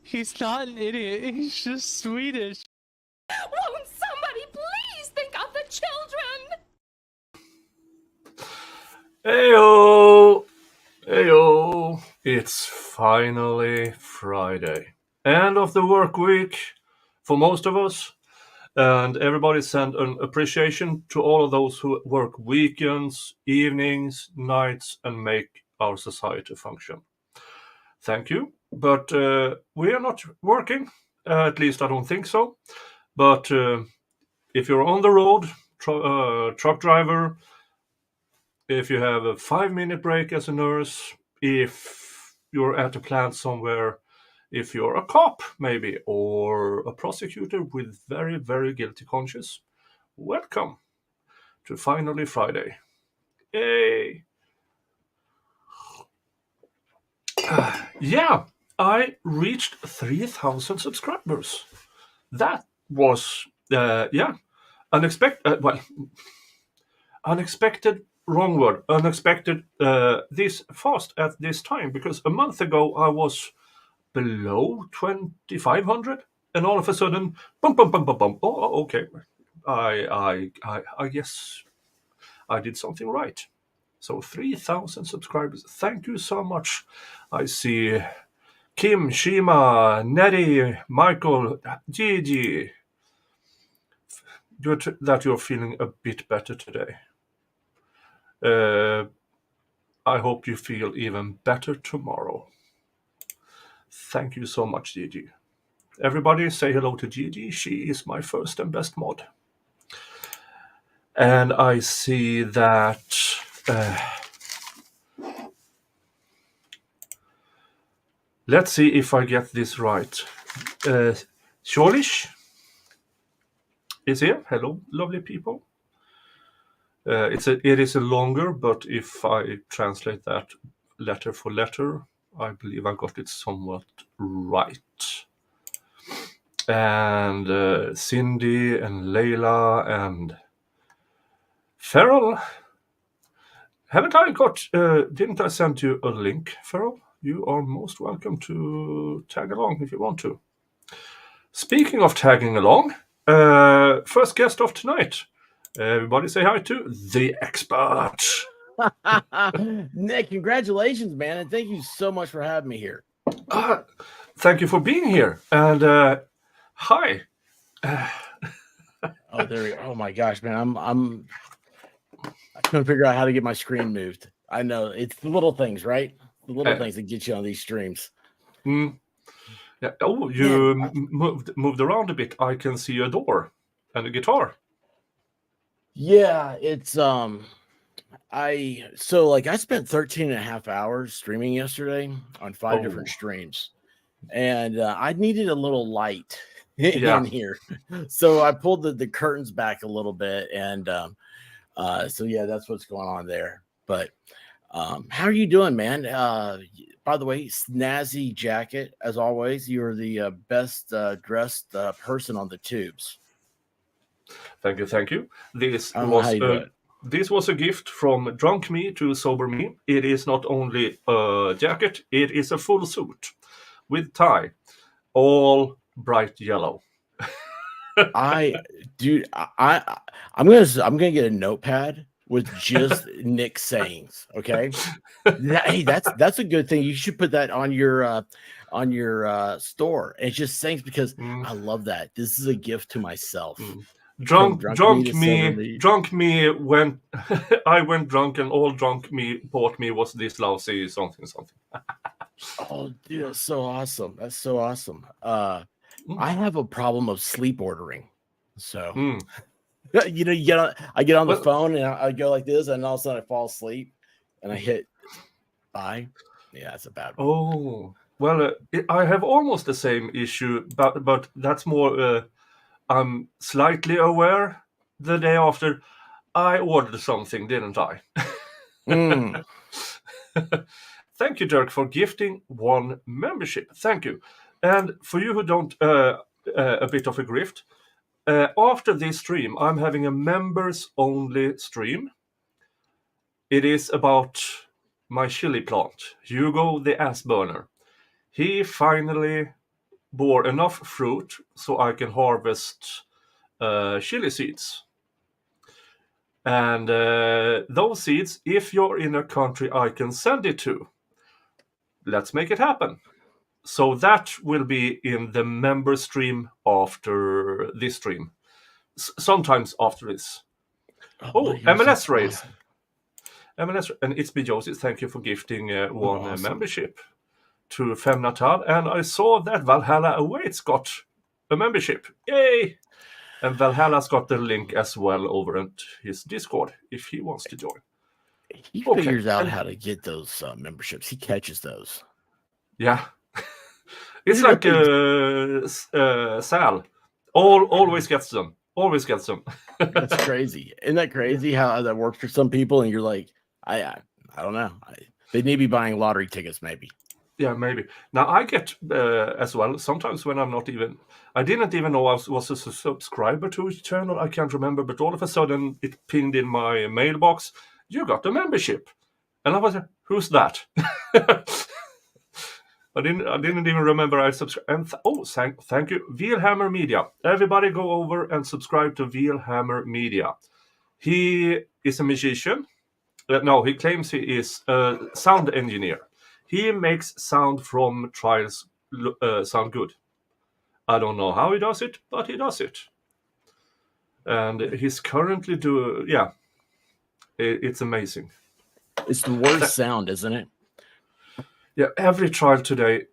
He's not an idiot. He's just Swedish. Won't somebody please think of the children? Heyo! Heyo! It's finally Friday. End of the work week for most of us. And everybody send an appreciation to all of those who work weekends, evenings, nights, and make our society function. Thank you. But we are not working. At least I don't think so. But if you're on the road, truck driver, if you have a 5-minute break as a nurse, if you're at a plant somewhere, if you're a cop, maybe, or a prosecutor with very, very guilty conscience, welcome to Finally Friday. Yay! Yeah, I reached 3,000 subscribers. That was, unexpected. Unexpected, wrong word. Unexpected this fast at this time, because a month ago I was below 2,500, and all of a sudden, bum bum bum bum bum. Oh, okay. I guess I did something right. So 3,000 subscribers. Thank you so much. I see Kim, Shima, Nettie, Michael, Gigi. Good that you're feeling a bit better today. I hope you feel even better tomorrow. Thank you so much, Gigi. Everybody say hello to Gigi. She is my first and best mod. And I see that let's see if I get this right. Swedish is here. Hello, lovely people. It is a longer, but if I translate that letter for letter, I believe I got it somewhat right. And Cindy and Layla and Farrell. Haven't I got, didn't I send you a link, Farrell? You are most welcome to tag along if you want to. Speaking of tagging along, first guest of tonight. Everybody say hi to the expert. Nick, congratulations, man, and thank you so much for having me here. Thank you for being here, and hi. Oh, there we go. Oh my gosh, man, I couldn't figure out how to get my screen moved. I know it's the little things, right? The little things that get you on these streams. Yeah. Oh, you moved around a bit. I can see a door and a guitar. Yeah, it's I spent 13 and a half hours streaming yesterday on 5 different streams, and I needed a little light in here, so I pulled the curtains back a little bit, and so yeah, that's what's going on there. But how are you doing, man? By the way, snazzy jacket as always. You're the best dressed person on the tubes. Thank you. This was a gift from drunk me to sober me. It is not only a jacket; it is a full suit with tie, all bright yellow. I'm gonna get a notepad with just Nick sayings. Okay, hey, that's a good thing. You should put that on your store. And it's just sayings because I love that. This is a gift to myself. Drunk me went. I went drunk, and all drunk me bought me was this lousy something. Oh, dude, that's so awesome. That's so awesome. I have a problem of sleep ordering. So, I get on the phone and I go like this, and all of a sudden I fall asleep, and I hit buy. Yeah, that's a bad one. Oh, well, I have almost the same issue, but that's more. I'm slightly aware the day after I ordered something, didn't I? Thank you, Dirk, for gifting 1 membership. Thank you. And for you who don't, a bit of a grift, after this stream, I'm having a members-only stream. It is about my chili plant, Hugo the ass burner. He finally bore enough fruit so I can harvest chili seeds. And those seeds, if you're in a country I can send it to, let's make it happen. So that will be in the member stream after this stream. Sometimes after this. Oh, my gosh, MLS that's raid. awesome. MLS, and it's me, Josie. Thank you for gifting one awesome. membership to Femnatal. And I saw that Valhalla Awaits got a membership. Yay! And Valhalla's got the link as well over at his Discord if he wants to join. He figures out how to get those memberships. He catches those. Yeah. It's like Sal. Always gets them. Always gets them. That's crazy. Isn't that crazy how that works for some people? And you're like, I don't know. They need to be buying lottery tickets, maybe. Yeah, maybe. Now I get as well sometimes when I'm not even. I didn't even know I was a subscriber to his channel. I can't remember, but all of a sudden it pinged in my mailbox. You got a membership, and I was like, who's that? I didn't even remember I subscribed. And thank you, Wheelhammer Media. Everybody go over and subscribe to Wheelhammer Media. He is a musician. No, he claims he is a sound engineer. He makes sound from trials sound good. I don't know how he does it, but he does it. And he's currently it's amazing. It's the worst sound, isn't it? Yeah, every trial today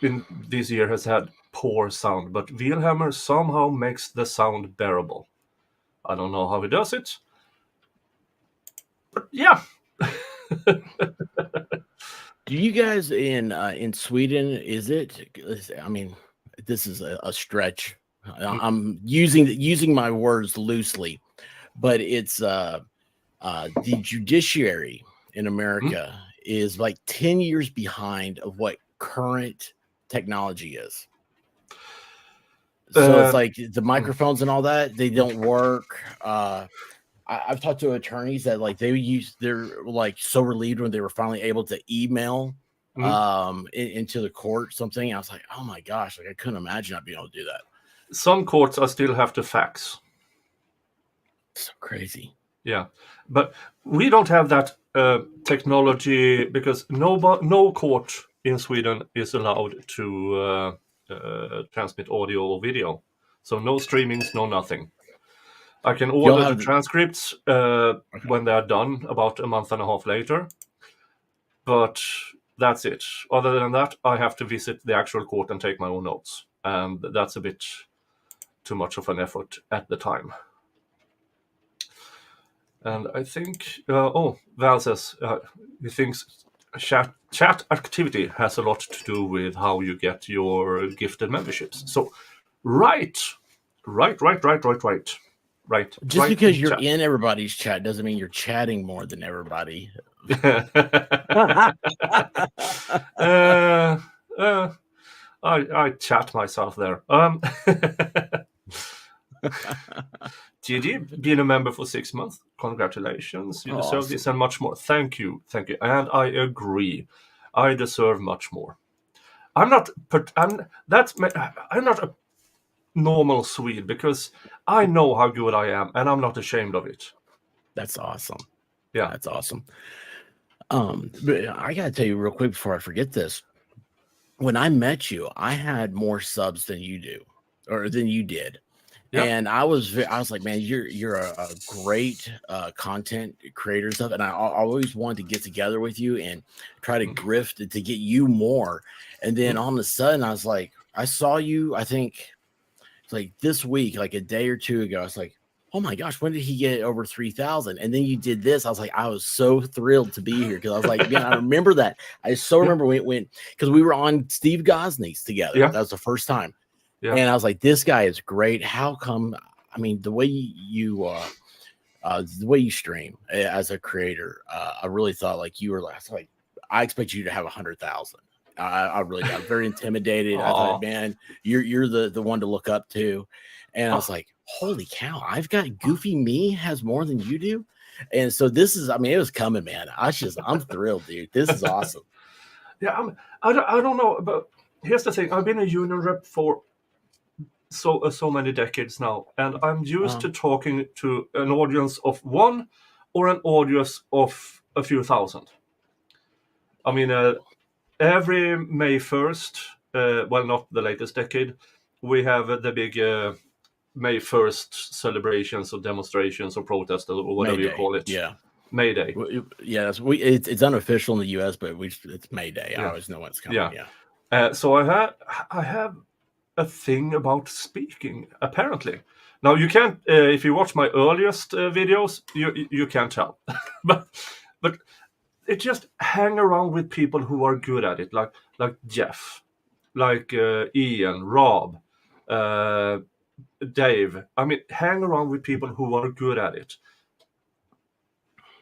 in this year has had poor sound, but Wheelhammer somehow makes the sound bearable. I don't know how he does it, but yeah. Do you guys in Sweden? Is it? I mean, this is a stretch. I'm using my words loosely, but it's the judiciary in America is like 10 years behind of what current technology is. So it's like the microphones and all that, they don't work. I've talked to attorneys that like they're like so relieved when they were finally able to email into the court something. I was like, oh my gosh, like I couldn't imagine not being able to do that. Some courts I still have to fax. So crazy. Yeah, but we don't have that technology because no court in Sweden is allowed to transmit audio or video. So no streamings, no nothing. I can order the transcripts when they are done about a month and a half later. But that's it. Other than that, I have to visit the actual court and take my own notes. And that's a bit too much of an effort at the time. And I think, Val says he thinks chat activity has a lot to do with how you get your gifted memberships. So, right. Just because you're in everybody's chat doesn't mean you're chatting more than everybody. I chat myself there. Gigi, being a member for 6 months, congratulations. You deserve this and much more. Thank you. And I agree. I deserve much more. I'm not a normal Swede because I know how good I am and I'm not ashamed of it. That's awesome. Yeah. That's awesome. But I gotta tell you real quick before I forget this. When I met you, I had more subs than you did. Yep. And I was like, man, you're a great content creator stuff, and I always wanted to get together with you and try to grift to get you more. And then all of a sudden, I was like, I saw you. I think it's like this week, like a day or two ago. I was like, oh my gosh, when did he get over 3,000? And then you did this. I was like, I was so thrilled to be here because I was like, man, I remember that. I so remember when because we were on Steve Gosney's together. Yeah. That was the first time. Yeah. And I was like, this guy is great. How come? I mean, the way you stream as a creator, I really thought like you were like, I expect you to have 100,000. I really got very intimidated. I thought, man, you're the one to look up to. And I was like, holy cow, I've got Goofy Me has more than you do. And so this is, I mean, it was coming, man. I'm thrilled, dude. This is awesome. Yeah, I don't know, but here's the thing. I've been a union rep for so many decades now, and I'm used to talking to an audience of one or an audience of a few thousand. I mean, every May 1st, well, not the latest decade, we have the big May 1st celebrations or demonstrations or protests or whatever you call it. Yeah. May Day. Yeah, it's unofficial in the U.S., but it's May Day. Yeah. I always know what's coming. So I have a thing about speaking. Apparently, now you can't. If you watch my earliest videos, you can't tell, but it just hang around with people who are good at it, like Jeff, like Ian, Rob, Dave. I mean, hang around with people who are good at it.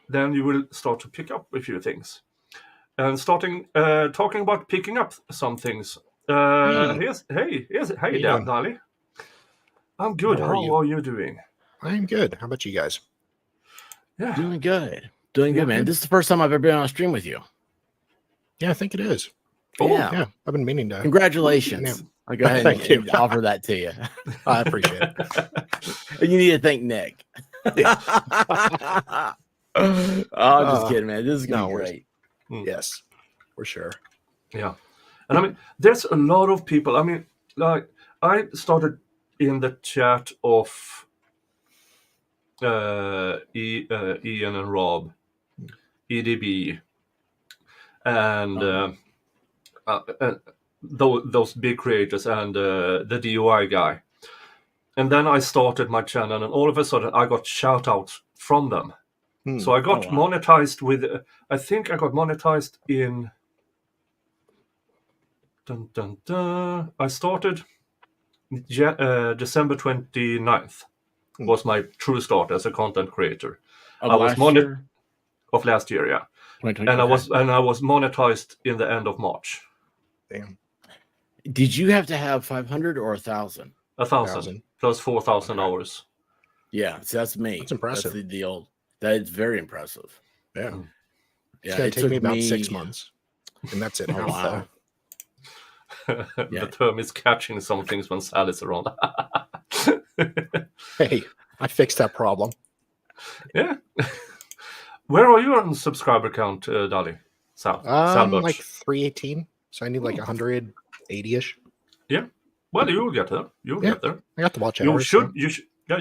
Then you will start to pick up a few things. And talking about picking up some things. Hey, Dali. I'm good. How are you doing? I'm good. How about you guys? Yeah, Doing good, man. This is the first time I've ever been on a stream with you. Yeah, I think it is. Yeah. I've been meaning to. Congratulations. I'll go ahead and offer that to you. I appreciate it. You need to thank Nick. I'm just kidding, man. This is going to be great. Yes, for sure. Yeah. And I mean, there's a lot of people. I mean, like, I started in the chat of Ian and Rob, EDB, and those big creators, and the DUI guy. And then I started my channel, and all of a sudden I got shout outs from them. So I got monetized with, I think I got monetized in, I started December 29th was my true start as a content creator. Of last year, yeah. And I was monetized in the end of March. Damn. Did you have to have 500 or 1,000? 1,000 plus 4,000 hours. Yeah, so that's me. That's impressive. That's the deal. That is very impressive. Yeah. Yeah, It's going to take me about 6 months. And that's it. Oh, wow. The term is catching some things when Sally's around. Hey, I fixed that problem. Yeah. Where are you on subscriber count, Dali? Like 318. So I need like 180-ish. Yeah. Well, you'll get there. You'll get there. I got to watch it. You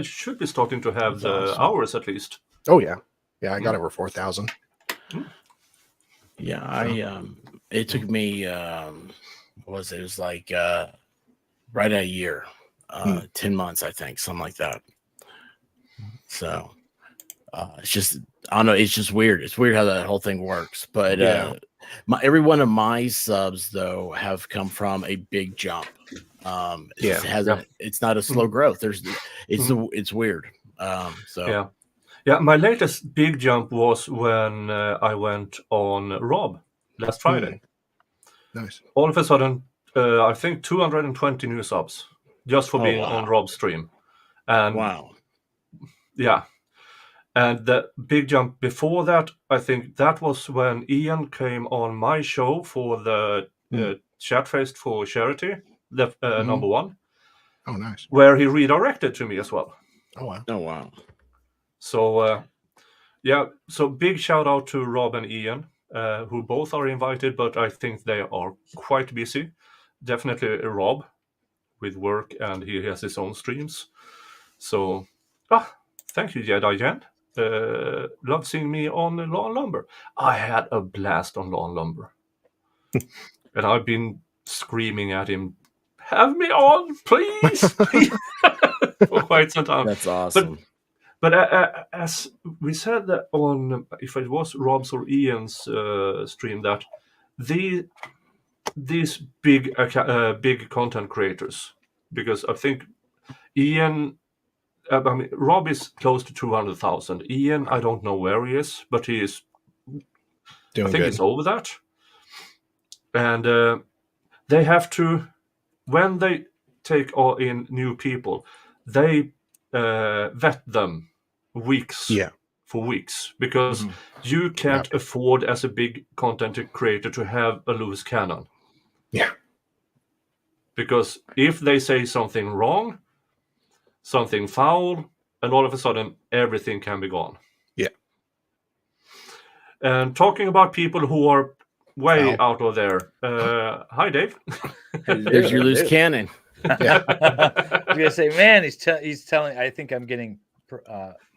should be starting to have the hours at least. Oh yeah. Yeah, I got over 4,000. Yeah, it took me what was it? It was like right at a year. 10 months, I think, something like that. So it's just, I don't know, it's just weird. It's weird how that whole thing works. But every one of my subs though have come from a big jump. It's not a slow growth. It's weird. Yeah, my latest big jump was when I went on Rob last Friday. Nice. All of a sudden, I think 220 new subs just for being on Rob's stream. And yeah. And the big jump before that, I think that was when Ian came on my show for the Chat Fest for Charity, the number one. Oh, nice. Where he redirected to me as well. Oh, wow. Oh, wow. So, so big shout out to Rob and Ian, who both are invited, but I think they are quite busy. Definitely Rob with work, and he has his own streams. So, thank you, Jedi Jen. Love seeing me on Lawn Lumber. I had a blast on Lawn Lumber. And I've been screaming at him, have me on, please! For quite some time. That's awesome. But as we said that on, if it was Rob's or Ian's stream, that these big content creators, because I think Ian, Rob is close to 200,000. Ian, I don't know where he is, but he is. I think he's over that. And they have to, when they take in new people, they vet them weeks for weeks because you can't afford as a big content creator to have a loose cannon. Yeah. Because if they say something wrong, something foul, and all of a sudden everything can be gone. Yeah. And talking about people who are way Foul. out of there. Hi, Dave. There's your loose cannon. Yeah. I was gonna say, man, he's telling. I think I'm getting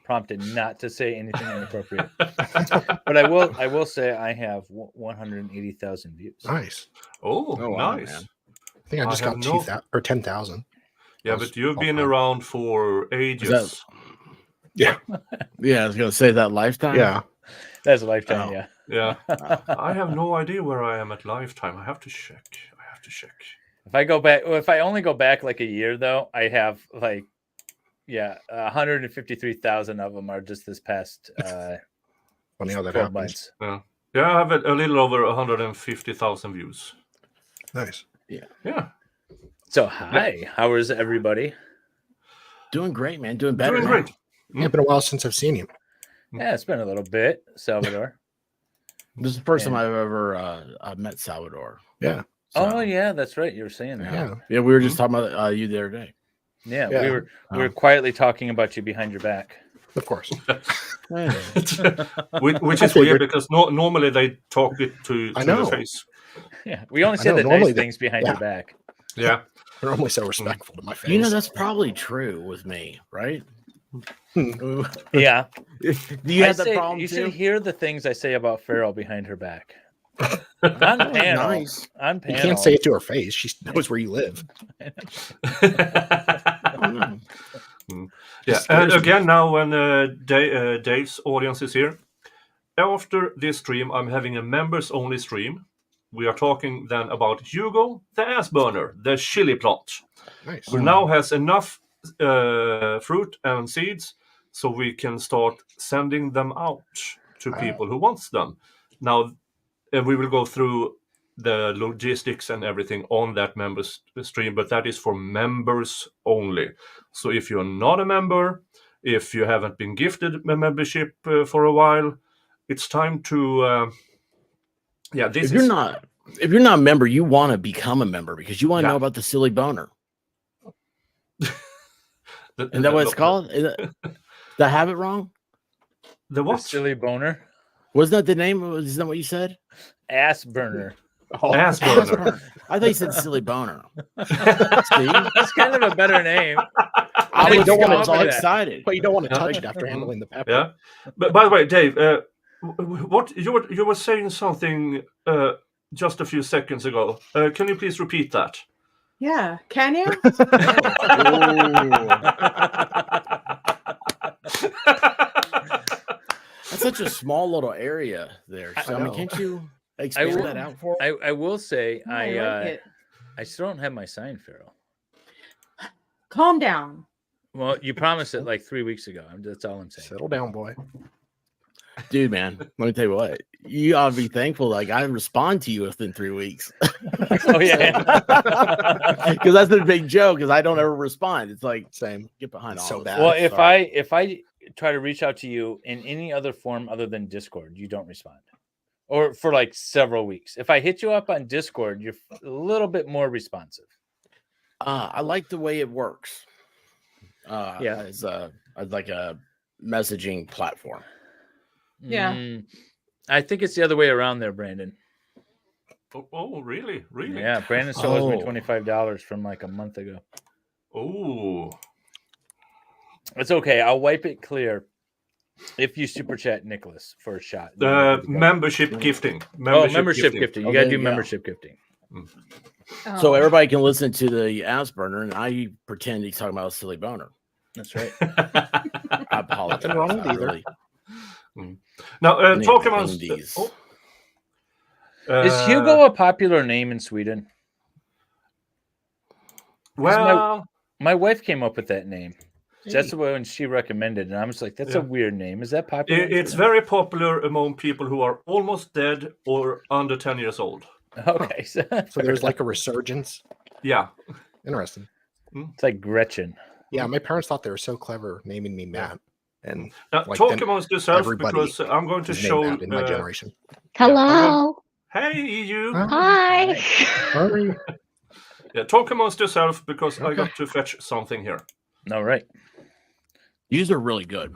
prompted not to say anything inappropriate. But I will say I have 180,000 views. Nice. Oh, wow, nice. man. I think I just got 2,000 or 10,000. Yeah, but you've been around for ages. Yeah. Yeah, I was gonna say that lifetime. Yeah. That's a lifetime. Oh. Yeah. Yeah. I have no idea where I am at lifetime. I have to check. If I go back, if I only go back like a year, though, I have like, 153,000 of them are just this past Funny how that 12 happens. months. Yeah, I have a little over 150,000 views. Nice. Yeah. So hi, how is everybody? Doing great, man. Doing better. Doing now. great. Yeah, it's been a while since I've seen you. Yeah, it's been a little bit, Salvador. This is the first time I've ever met Salvador. Yeah. So, Oh yeah, that's right. You were saying that. Yeah. yeah. We were just talking about you the other day. Yeah, Yeah. we were quietly talking about you behind your back. Of course. Which is weird because normally they talk it to your face. Yeah, we only I say know, the normally nice things behind your back. Yeah. They're normally so respectful to my face. You know, that's probably true with me, right? Yeah. You I have that say- problem you too? should hear the things I say about Farrell behind her back. On panel. Nice. On You panel. can't say it to her face. She knows where you live. Yeah, and again now when Dave's audience is here, after this stream I'm having a members only stream. We are talking then about Hugo, the ass burner, the chili plant, Nice. who now has enough fruit and seeds so we can start sending them out to people who wants them. Now, and we will go through the logistics and everything on that members stream, but that is for members only. So if you're not a member, if you haven't been gifted a membership for a while, it's time to If you're not a member, you want to become a member because you want to know about the silly boner. Is that what it's called? Did I have it wrong? The what? Silly boner. Wasn't that the name? Isn't that what you said? Ass burner. Ass burner. I thought you said silly boner. See? That's kind of a better name. I you don't was want to all touch excited. But you don't want to touch it after handling the pepper. Yeah. But by the way, Dave, what you were saying something just a few seconds ago. Can you please repeat that? Yeah. Can you? That's such a small little area there. So, I mean, know. can't you expand that out for us? I will say I like it. I still don't have my sign, Farrell. Calm down. Well, you promised it like 3 weeks ago. That's all I'm saying. Settle down, boy. Dude, man, let me tell you what. You ought to be thankful. Like, I respond to you within 3 weeks. Oh yeah. Because that's the big joke, because I don't ever respond. It's like, Same. get behind all So this. bad. Well, Sorry. if I try to reach out to you in any other form other than Discord, you don't respond. Or for like several weeks. If I hit you up on Discord, you're a little bit more responsive. I like the way it works. Yeah. As like a messaging platform. Yeah. I think it's the other way around there, Brandon. Oh, really? Really? Yeah, Brandon still owes me Oh. $25 from like a month ago. Oh. It's okay. I'll wipe it clear if you super chat Nicholas for a shot. Membership gifting. Membership gifting. You Oh, got to there do you go. membership gifting. So Oh. everybody can listen to the ass burner, and I pretend he's talking about a silly boner. That's right. I apologize. Nothing wrong with I either. really- Now, I need talk to about clean these. Is Hugo a popular name in Sweden? Well, My wife came up with that name. That's the one she recommended, and I was like, "That's a weird name. Is that popular?" it's very popular among people who are almost dead or under 10 years old. Okay. So there's like a resurgence. Yeah. Interesting. it's like Gretchen. Yeah, my parents thought they were so clever naming me Matt. And Now, like talk then amongst yourself everybody because I'm going to is named show. that in my generation. Hello. Hey, EU. Hi. Sorry. Yeah, talk amongst yourself because I Okay. got to fetch something here. All right. These are really good.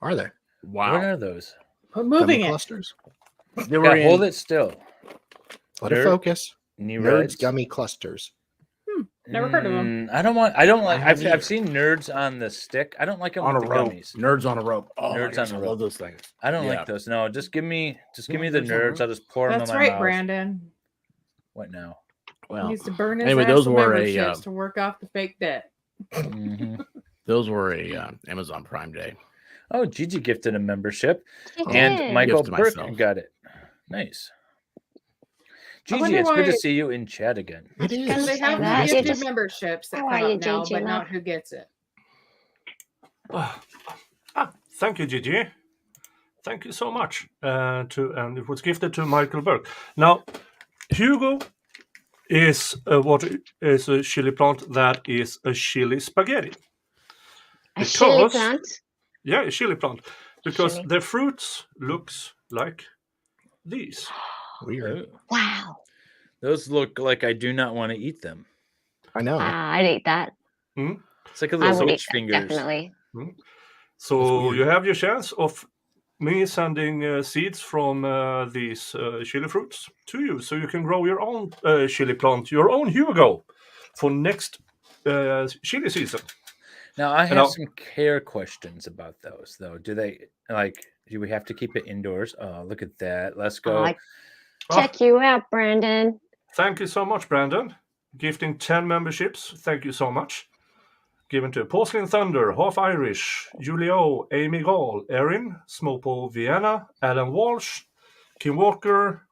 Are they? Wow. What are those? We're moving Gummy it. clusters? They were Yeah, hold in- it still. Let it Nerd- focus. New Nerds Reds. gummy clusters. Never heard of them. I don't like. I I've haven't either. seen nerds on the stick. I don't like them on with a the rope. gummies. Nerds on a rope. Oh, Nerds nerds on a I rope. love those things. I don't Yeah. like those. No, just give me the nerds on a nerds. rope. I'll just pour them That's in my right, mouth. Brandon. What now? He Well, needs to burn his anyway, ass those for were a, memberships to work off the fake debt. Mhm. those were a Amazon Prime Day. Oh, Gigi gifted a membership, She and did. Michael Gift to Burke myself. got it. Nice. I Gigi, wonder it's good to why- see you in chat again. It Because is. they have that. gifted Just- memberships that How come are you, up now, JJ but love? not who gets it. Thank you, Gigi. Thank you so much. And it was gifted to Michael Burke. Now, Hugo is what is a chili plant that is a chili spaghetti. A chili Because- plant. Yeah, a chili plant. Because Chili. the fruits looks like these. Weird. Wow. Those look like I do not want to eat them. I know. I'd eat that. It's like a I little would eat witch that, fingers. definitely. So weird. you have your chance of me sending seeds from these chili fruits to you, so you can grow your own chili plant, your own Hugo, for next chili season. Now I have Now- some care questions about those, though. Do they like? Do we have to keep it indoors? Oh, look at that! Let's go. I check you out, Brandon. Thank you so much, Brandon. Gifting 10 memberships. Thank you so much. Given to Porcelain Thunder, Half Irish, Julio, Amy Gall, Erin, Smopo Vienna, Alan Walsh, Kim Walker,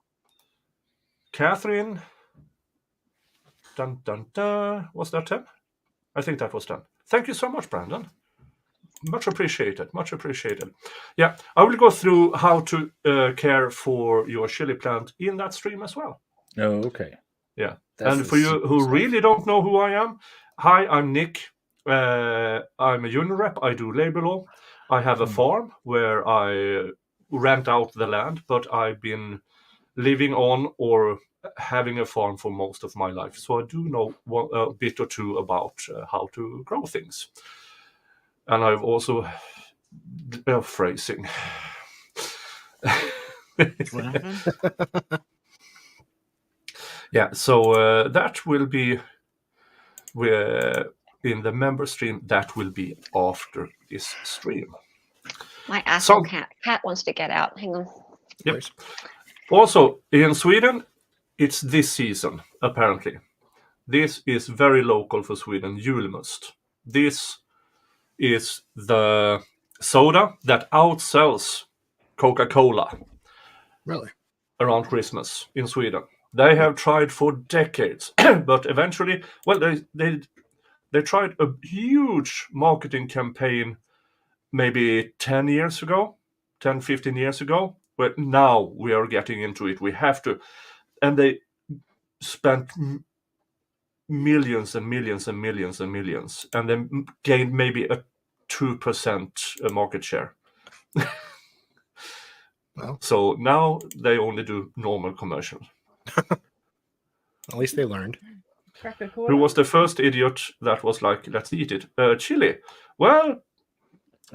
Catherine. Dun dun dun. Was that 10? I think that was 10. Thank you so much, Brandon. Much appreciated. Much appreciated. Yeah, I will go through how to care for your chili plant in that stream as well. Oh, okay. Yeah. That's And the for you secret who stuff. really don't know who I am, hi, I'm Nick. I'm a union rep. I do labor law. I have a farm where I rent out the land, but I've been living on or having a farm for most of my life. So I do know a bit or two about how to grow things. And I've also phrasing. What happened? Yeah, so that will be in the member stream. That will be after this stream. My asshole Some- cat wants to get out. Hang on. Yep. Nice. Also, in Sweden, it's this season, apparently. This is very local for Sweden, julmust. This is the soda that outsells Coca-Cola Really? around Christmas in Sweden. They have tried for decades, but eventually, well, they tried a huge marketing campaign maybe 10 years ago, 10, 15 years ago, but now we are getting into it. We have to. And they spent millions and millions and millions and millions, and then gained maybe a 2% market share. Well, So now they only do normal commercial. at least they learned. Who was the first idiot that was like, let's eat it? Chili. Well,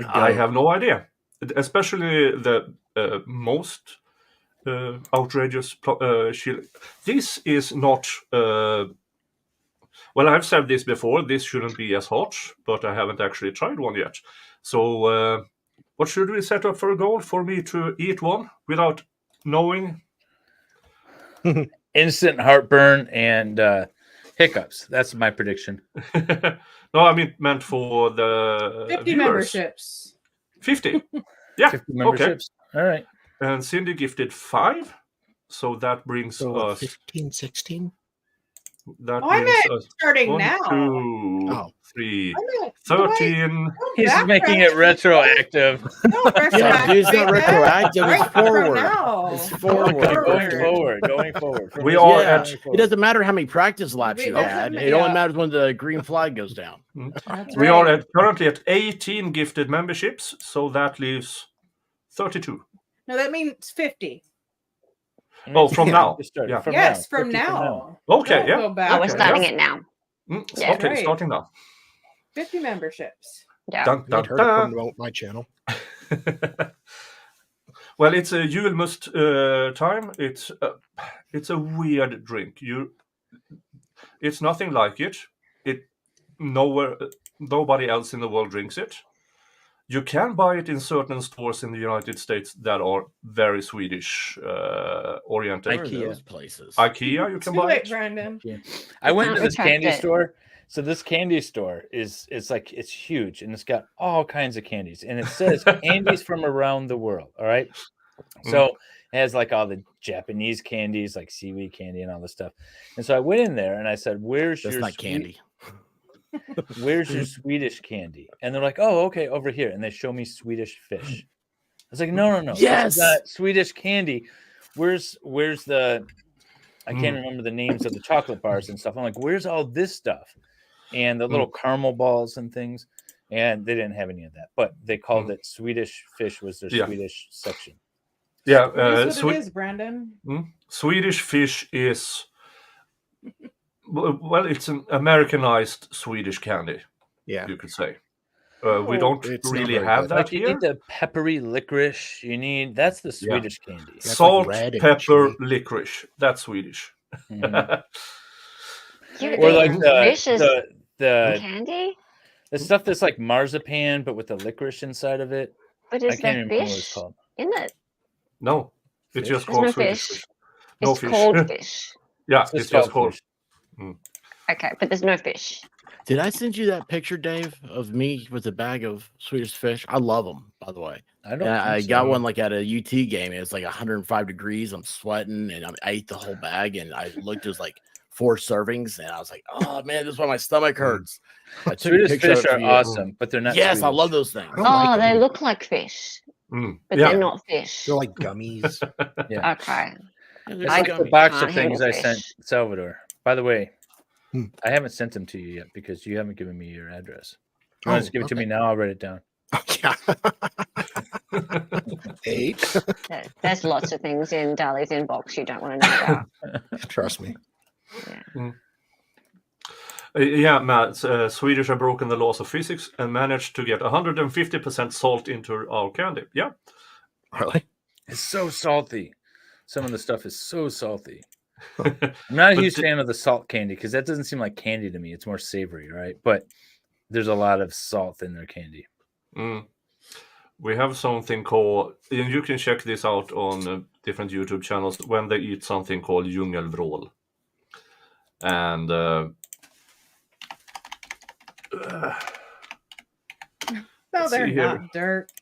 I have no idea. Especially the most outrageous chili. This is not. Well, I've said this before. This shouldn't be as hot, but I haven't actually tried one yet. So, what should we set up for a goal for me to eat one without knowing? Instant heartburn and hiccups. That's my prediction. No, I meant for the 50 viewers. memberships. 50. Yeah. 50 Okay. memberships. All right. And Cindy gifted 5, so that brings So us 15, 16? That Oh, I means meant starting 1, now. 2, Oh. 3, I meant, 13. He's making it retroactive. Yeah, dude, it's not retroactive. It's forward. Now. It's forward. Going forward. From We this are point Yeah, at- going it forward. doesn't matter how many practice laps Wait, you okay. had. It Yeah. only matters when the green flag goes down. That's We are right. currently at 18 gifted memberships, so that leaves 32. No, that means 50. Oh, from now. Just started. Yeah. From Yes, now. from 50 now. Okay, Don't yeah. go back. Oh, we're Okay, starting yeah. it now. Yeah. Okay, Right. starting now. 50 memberships. Yeah. Dun, I dun, need her to dun. promote my channel. Well, it's a julmust time. It's a weird drink. It's nothing like it. Nobody else in the world drinks it. You can buy it in certain stores in the United States that are very Swedish oriented. IKEA. Those places. IKEA, you can Do buy it, it. Brandon. I went to can't this retract candy it. store. So this candy store it's huge and it's got all kinds of candies and it says candies from around the world. All right. So it has like all the Japanese candies, like seaweed candy and all this stuff. And so I went in there and I said, "Where's That's your not candy. Where's your Swedish candy?" And they're like, "Oh, okay, over here." And they show me Swedish fish. I was like, "No. This is Yes! not Swedish candy. Where's the I can't remember the names of the chocolate bars and stuff." I'm like, "Where's all this stuff?" And the little caramel balls and things. And they didn't have any of that. But they called it Swedish fish was their Swedish section. Yeah, That's what it is, Brandon. Swedish fish is well, it's an Americanized Swedish candy. Yeah. You could say. We don't It's not really very have good. that Like you here. need the peppery licorice. That's the Swedish candy. That's Salt, like red and pepper, chili. licorice. That's Swedish. Mhm. You Or like fish is the candy? the stuff that's like marzipan, but with the licorice inside of it. But I is can't there remember what it's fish called. in it? No, it's just There's called no Swedish fish. fish. No It's fish. called fish. Yeah, It's it's just just called called. fish. Okay, but there's no fish. Did I send you that picture, Dave, of me with a bag of Swedish fish? I love them, by the way. I don't. And I think got so. one like at a UT game. And it's like 105 degrees. I'm sweating, and I ate the whole bag. And I looked, it was like 4 servings, and I was like, "Oh man, this is why my stomach hurts." I took a Swedish picture of fish it for are you. awesome, but they're not. Yes, I Swedish. love those things. I don't Oh, like they them. look like fish, but Yeah, they're not fish. They're like gummies. Yeah, Okay. Yeah, they're it's I like just the gummies. box can't of things handle I sent fish. Salvador. By the way, Hmm. I haven't sent them to you yet because you haven't given me your address. You Oh, want to give it to okay. me now? I'll write it down. Yeah. 8. There's lots of things in Dali's inbox you don't want to know about. Trust me. yeah, Matt. Swedish have broken the laws of physics and managed to get 150% salt into our candy. Yeah, Really? It's so salty. Some of the stuff is so salty. I'm not a But huge the- fan of the salt candy because that doesn't seem like candy to me. It's more savory, right? But there's a lot of salt in their candy. we have something called, and you can check this out on different YouTube channels when they eat something called djungelvrål. And No, Let's they're see not here. dirt.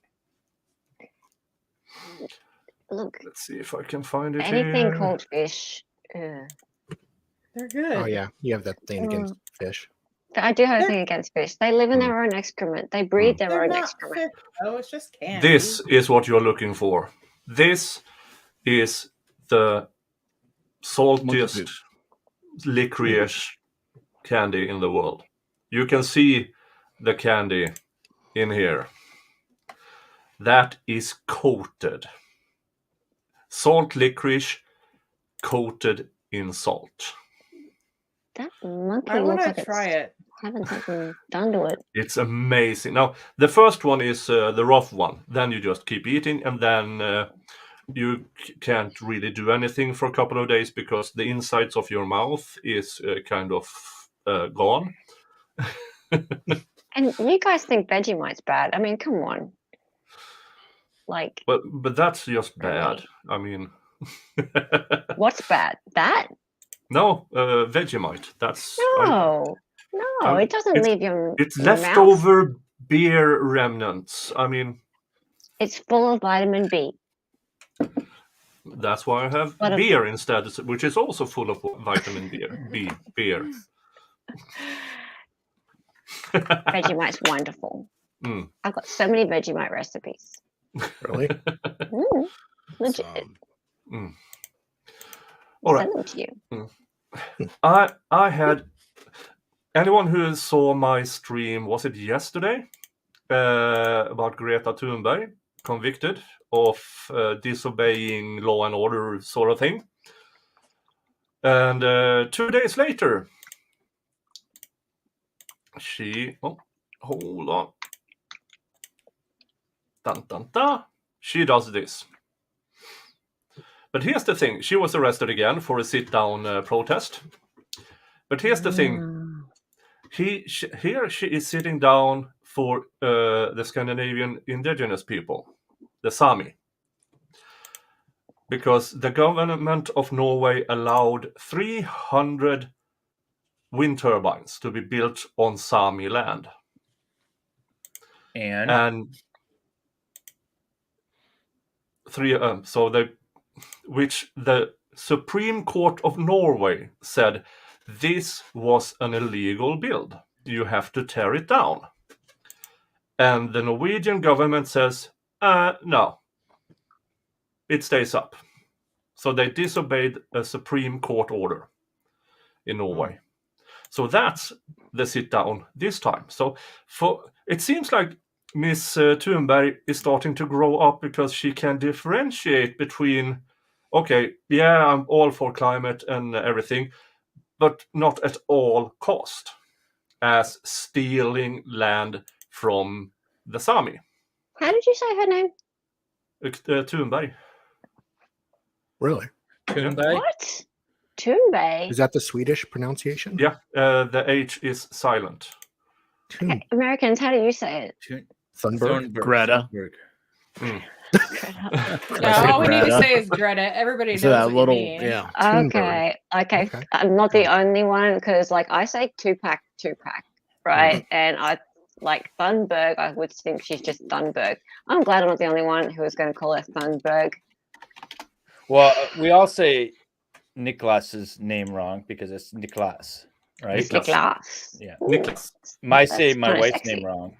Look, let's see if I can find it anything here. called fish. They're good. Oh yeah, you have that thing against fish. I do have a They're- thing against fish. They live in their own excrement. They breed their They're own not excrement. fish. Oh, it's just candy. This is what you're looking for. This is the saltiest licorice candy in the world. You can see the candy in here. That is coated. Salt licorice coated in salt. That monkey I want looks to like try it's it. having something done to it. It's amazing. Now, the first one is the rough one. Then you just keep eating, and then you can't really do anything for a couple of days because the insides of your mouth is kind of gone. And you guys think Vegemite's bad? I mean, come on. Like, But that's just bad. Really? I mean, what's bad? That? no, Vegemite. That's No. No, it doesn't it's- leave your it's your mouth. leftover beer remnants. I mean, It's full of vitamin B. That's why I have What a- beer instead, which is also full of vitamin B. Beer. Vegemite's wonderful. Mm. I've got so many Vegemite recipes. Really? Legit. Mm. All right. Send them to you. I had anyone who saw my stream, was it yesterday, about Greta Thunberg, convicted of disobeying law and order sort of thing. And 2 days later, she, hold on. Dun, dun, dun. She does this. But here's the thing. She was arrested again for a sit-down protest. But here's the thing. Here she is sitting down for the Scandinavian indigenous people, the Sami. Because the government of Norway allowed 300 wind turbines to be built on Sami land. And which the Supreme Court of Norway said this was an illegal build. You have to tear it down. And the Norwegian government says, no, it stays up. So they disobeyed a Supreme Court order in Norway. So that's the sit down this time. So it seems like Miss Thunberg is starting to grow up because she can differentiate between, okay, yeah, I'm all for climate and everything, but not at all cost, as stealing land from the Sami. How did you say her name? Thunberg. Really? Thunberg? What? Thunberg? Is that the Swedish pronunciation? Yeah, the H is silent. Okay, Americans, how do you say it? Thunberg? Greta. Yeah, all we need to say is Greta. Everybody knows So that what little, you mean. yeah. Okay. Okay. I'm not the only one because, like, I say two-pack, right? And I like Thunberg. I would think she's just Thunberg. I'm glad I'm not the only one who is going to call her Thunberg. Well, we all say Niklas's name wrong because it's Niklas, right? Niklas. Yeah. Niklas. I say my kinda wife's sexy. name wrong.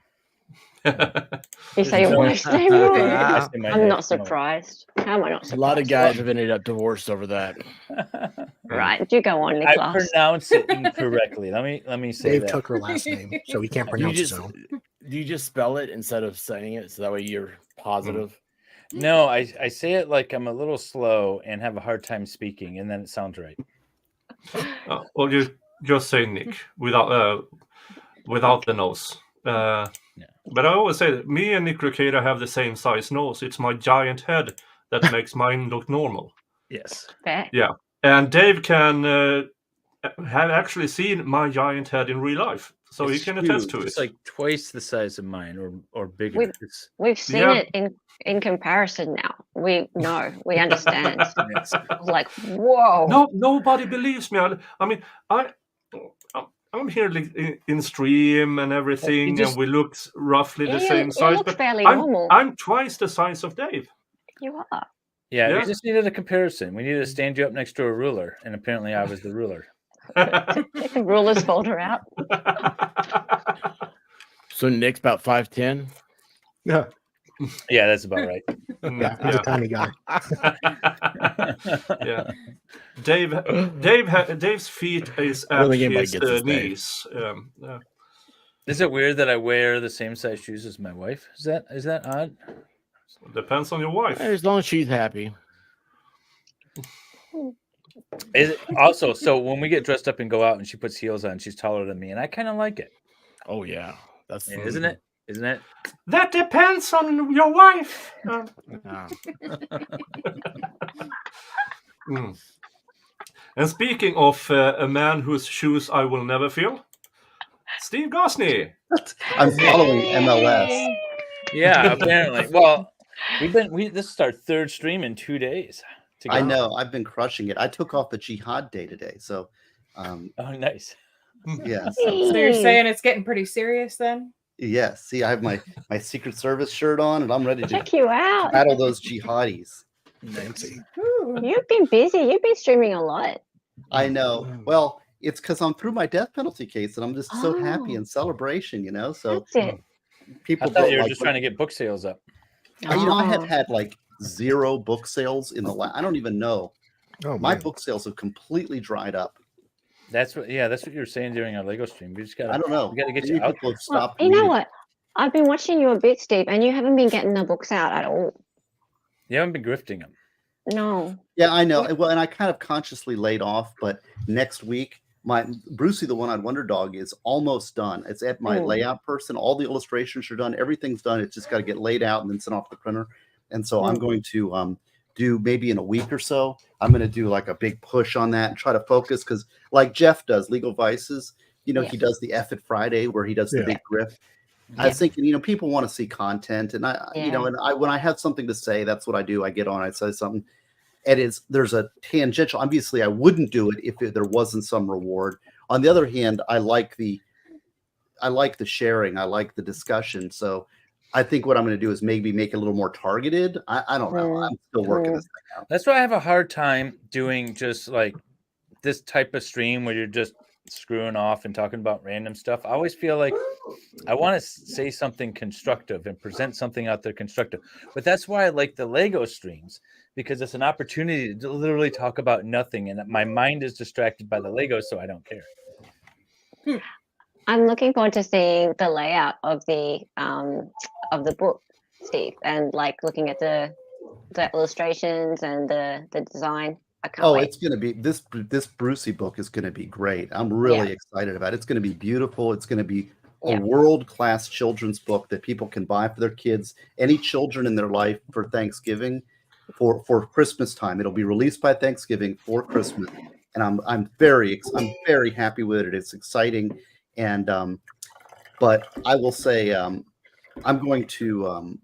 You say your So- wife's name wrong? I say my I'm name not wrong. surprised. How am I not A surprised? lot of guys have ended up divorced over that. Right. Do go on, I Niklas. pronounce it incorrectly. Let me say Dave that. took her last name, so he can't Do pronounce his own. you just spell it instead of saying it so that way you're positive? No, I say it like I'm a little slow and have a hard time speaking, and then it sounds right. Or you just say Nick without the nose. But I always say that me and Nick Rekieta have the same size nose. It's my giant head that makes mine look normal. Yes. Fair. Yeah, and Dave can have actually seen my giant head in real life, so he can attest to it. It's like twice the size of mine, or bigger. It's, We've seen Yeah. it in comparison now. We know. We understand. it's- Like, whoa. No, nobody believes me. I mean, I'm here in stream and everything, just- and we look roughly Yeah, the same you size. look But fairly normal. I'm twice the size of Dave. You are. yeah, Yeah. we just needed a comparison. We needed to stand you up next to a ruler, and apparently I was the ruler. Take the ruler's folder out. So Nick's about 5'10". Yeah, Yeah, that's about right. yeah, he's a tiny guy. Yeah. Dave's feet is I don't at think anybody his gets his name. knees. Is it weird that I wear the same size shoes as my wife? Is that odd? Depends on your wife. As long as she's happy. Is it also so when we get dressed up and go out and she puts heels on, she's taller than me, and I kind of like it. Oh yeah, that's Yeah, isn't it? Isn't it? That depends on your wife. And speaking of a man whose shoes I will never feel, Steve Gosney. I'm following MLS. Yeah, apparently. Well, this is our third stream in 2 days. I know. I've been crushing it. I took off the jihad day today, so Oh, nice. yeah. So you're saying it's getting pretty serious then? Yeah. See, I have my Secret Service shirt on, and I'm ready to Check you out. battle those jihadis. Nancy. You've been busy. You've been streaming a lot. I know. Well, it's because I'm through my death penalty case, and I'm just so happy Oh. in celebration. So That's it. people I thought you were like, just trying to get book sales up. I have Oh. had like 0 book sales in the last. I don't even know. Oh, My man. book sales have completely dried up. That's what you were saying during our Lego stream. We just got. I don't know. We got to get Maybe you out. people have Well, stopped. you know reading. what? I've been watching you a bit, Steve, and you haven't been getting the books out at all. You haven't been grifting them. No. Yeah, I know. Well, and I kind of consciously laid off, but next week, my Brucey the One-Eyed Wonder Dog is almost done. It's at my layout person. All the illustrations are done. Everything's done. It's just got to get laid out and then sent off the printer. And so I'm going to do maybe in a week or so. I'm going to do like a big push on that and try to focus because, like Jeff does, Legal Vices. He does the F It Friday where he does the big grift. I was thinking, people want to see content, and when I have something to say, that's what I do. I get on, I say something. There's a tangential. Obviously, I wouldn't do it if there wasn't some reward. On the other hand, I like the sharing. I like the discussion. So I think what I'm going to do is maybe make it a little more targeted. I don't know. I'm still working this thing out. That's why I have a hard time doing just like this type of stream where you're just screwing off and talking about random stuff. I always feel like I want to say something constructive and present something out there constructive. But that's why I like the Lego streams, because it's an opportunity to literally talk about nothing, and my mind is distracted by the Lego, so I don't care. I'm looking forward to seeing the layout of the book, Steve, and like looking at the illustrations and the design. I can't wait. It's going to be this Brucey book is going to be great. I'm really excited about it. It's going to be beautiful. It's going to be a world-class children's book that people can buy for their kids, any children in their life for Thanksgiving, for Christmas time. It'll be released by Thanksgiving for Christmas, and I'm very happy with it. It's exciting, and but I will say I'm going to.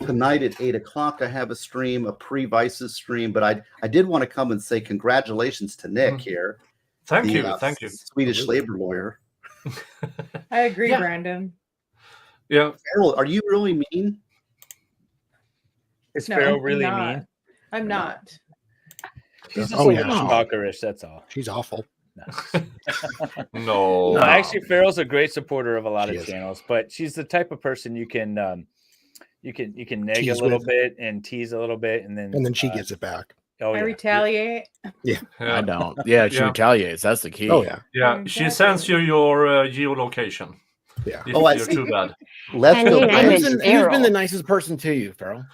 Tonight at 8:00, I have a stream, a pre-Vices stream, but I did want to come and say congratulations to Nick here. Thank you. Swedish labor lawyer. I agree, Brandon. Yeah. Carol, are you really mean? Is Farrell really mean? I'm not. She's just a little stalkerish, that's all. She's awful. No. No, actually, Farrell's a great supporter of a lot of channels, but she's the type of person you can neg Tease a little with. bit and tease a little bit, and then she gives it back. Oh, I retaliate. Yeah. I don't. Yeah, she retaliates. That's the key. Oh yeah. Yeah, she sends you your geolocation. Yeah. If I you're see. too bad. Who's been the nicest person to you, Farrell?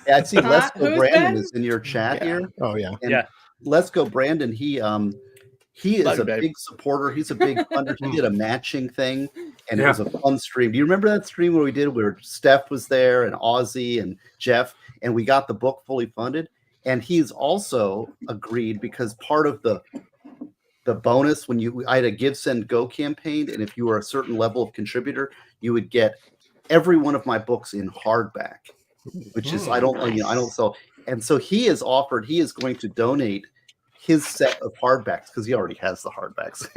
Yeah, I see. Let's Go Who's Brandon been? is in your chat here. Oh yeah. And Let's Go Brandon. He is a big supporter. He's a big hunter. He did a matching thing, and it was a fun stream. Do you remember that stream where we did where Steph was there and Ozzy and Jeff, and we got the book fully funded? And he's also agreed because part of the bonus when I had a Give Send Go campaign, and if you were a certain level of contributor, you would get every one of my books in hardback, which is I don't sell. And so he has offered he is going to donate his set of hardbacks because he already has the hardbacks.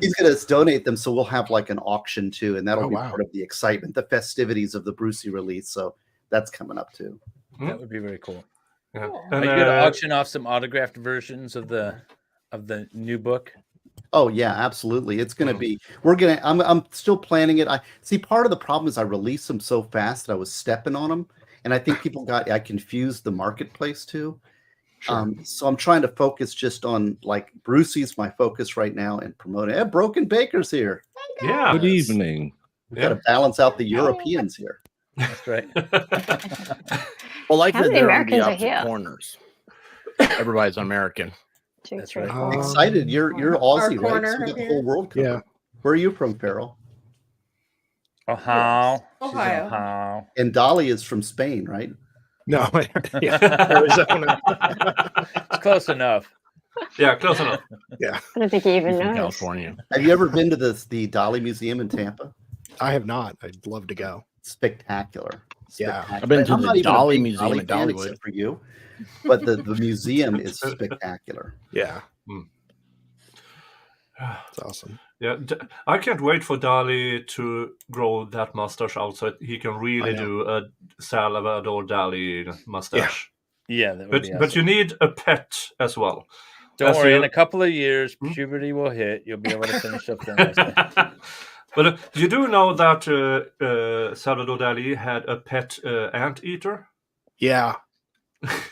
He's going to donate them, so we'll have like an auction too, and that'll be part of the excitement, the festivities of the Brucey release. So that's coming up too. That would be very cool. Yeah. Are you going to auction off some autographed versions of the new book? Oh yeah, absolutely. It's going to be. I'm still planning it. I see. Part of the problem is I released them so fast that I was stepping on them, and I think I confused the marketplace too. Sure. So I'm trying to focus just on like Brucey's my focus right now and promoting. Broken Baker's here. Yeah. Good evening. We got to balance out the Europeans here. That's right. Well, like How that many they're on the Americans are opposite here? corners. Everybody's American. That's right. Excited. You're Aussie, right? corner So you got the here. whole world covered. Yeah. Where are you from, Farrell? Ohio. Ohio. And Dali is from Spain, right? No. Arizona. It's close enough. Yeah, close enough. Yeah. I don't think he even From knows. California. Have you ever been to the Dali Museum in Tampa? I have not. I'd love to go. Spectacular. Yeah. I've been to I'm the not even a Dali big Museum Dali at fan Dollywood. except for you, but the museum is spectacular. Yeah. It's awesome. Yeah, I can't wait for Dali to grow that mustache out so he can really do a Salvador Dali mustache. Yeah, that would be awesome. But you need a pet as well. Don't worry, in a couple of years, puberty will hit. You'll be able to finish up the mustache. But you do know that Salvador Dali had a pet anteater? Yeah.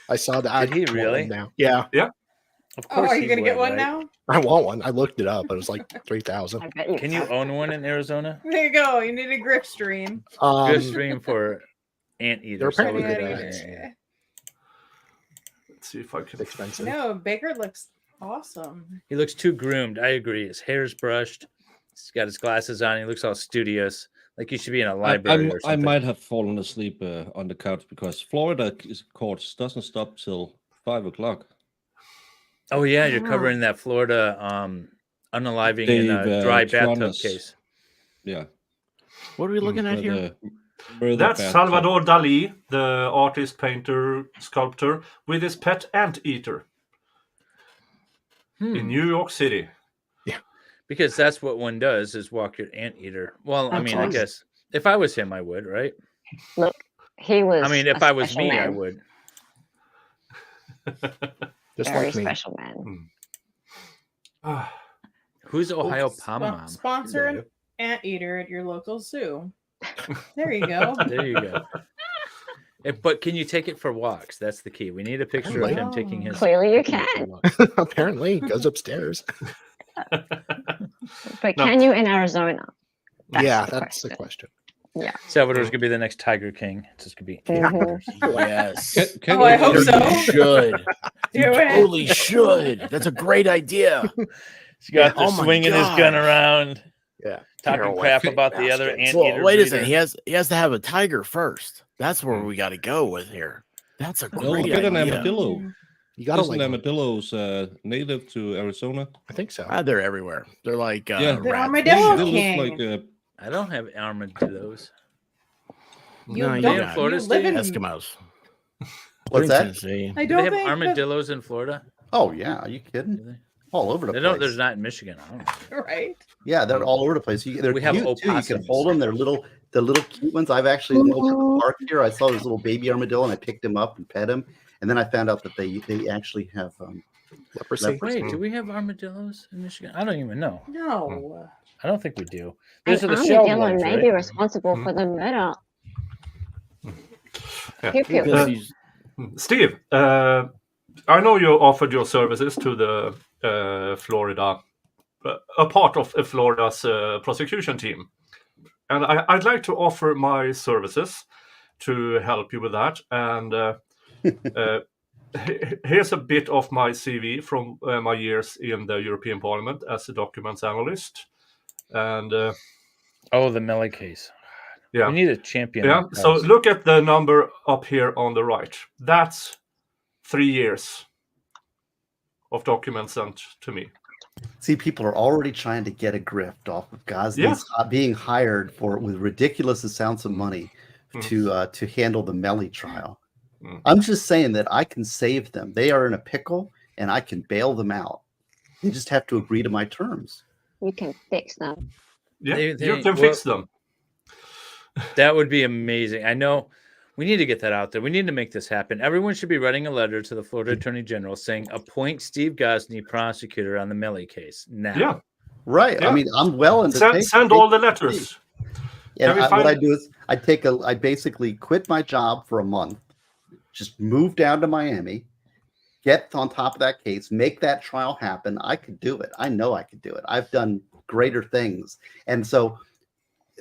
I saw that. Did he really? Now. Yeah. Yeah. Of course. Are you going to get one now? I want one. I looked it up. It was like 3,000. Can you own one in Arizona? There you go. You need a grip stream. Grip stream for anteater. They're apparently good Let's see if I can. Expensive. No, Baker looks awesome. He looks too groomed. I agree. His hair's brushed. He's got his glasses on. He looks all studious, like he should be in a library or I something. might have fallen asleep on the couch because Florida courts doesn't stop till 5 o'clock. Oh yeah, you're covering that Florida unaliving in a dry bathtub case. Yeah. What are we looking at here? That's Salvador Dali, the artist, painter, sculptor, with his pet anteater in New York City. Yeah, because that's what one does is walk your anteater. Well, I mean, I guess if I was him, I would, right? Look, he was. I mean, if I was me, I would. Just very like me. special man. Who's Ohio Palm Mom? Sponsor an anteater at your local zoo. There you go. There you go. But can you take it for walks? That's the key. We need a picture of him taking his. Clearly, you can. Apparently, it goes upstairs. But can you in Arizona? That's the question. Yeah. Salvador's gonna be the next Tiger King. It's just gonna be. Yes. I hope so. You should. Do You it. totally should. That's a great idea. He's got Oh the my swinging his God. gun around. Yeah. Talking crap about the other anteater. Well, wait a breeder. second. He has to have a tiger first. That's where we got to go with here. That's a No, great get an idea. armadillo. You got to Isn't like. armadillos native to Arizona? I think so. They're everywhere. They're like Yeah. The rats. armadillo They king. look like I don't have armadillos. You No, you don't. got it. Florida You live in. Eskimos. What's They're that? in Tennessee. I Do don't they have think that- armadillos in Florida? Oh yeah, are you Do kidding? they? All over the They place. don't. There's not in Michigan. I don't know. Right. Yeah, they're all over the place. They're We have cute too. You can opossums. hold them. They're the little cute ones. I've actually in the park here. I saw this little baby armadillo and I picked him up and pet him. And then I found out that they actually have Leprosy. Wait, do we have armadillos in Michigan? I don't even know. No. I don't think we do. An Those are the shell armadillo ones, may right? be responsible for the murder. Yeah. Pew, pew. Because he's- Steve, I know you offered your services to the Florida, a part of Florida's prosecution team. And I'd like to offer my services to help you with that. And here's a bit of my CV from my years in the European Parliament as a documents analyst. And Oh, the Melly case. yeah. We need a champion. Yeah, like so us. look at the number up here on the right. That's 3 years of documents sent to me. See, people are already trying to get a grift off of Goslin's being hired with ridiculous amounts of money to handle the Melly trial. I'm just saying that I can save them. They are in a pickle, and I can bail them out. They just have to agree to my terms. You can fix them. Yeah, They- you can fix them. That would be amazing. I know we need to get that out there. We need to make this happen. Everyone should be writing a letter to the Florida Attorney General saying, appoint Steve Gosney prosecutor on the Melly case now. Yeah. Right. Yeah. I mean, I'm well into Send all the letters. And Can we what find- I do is I basically quit my job for a month, just move down to Miami, get on top of that case, make that trial happen. I could do it. I know I could do it. I've done greater things. And so,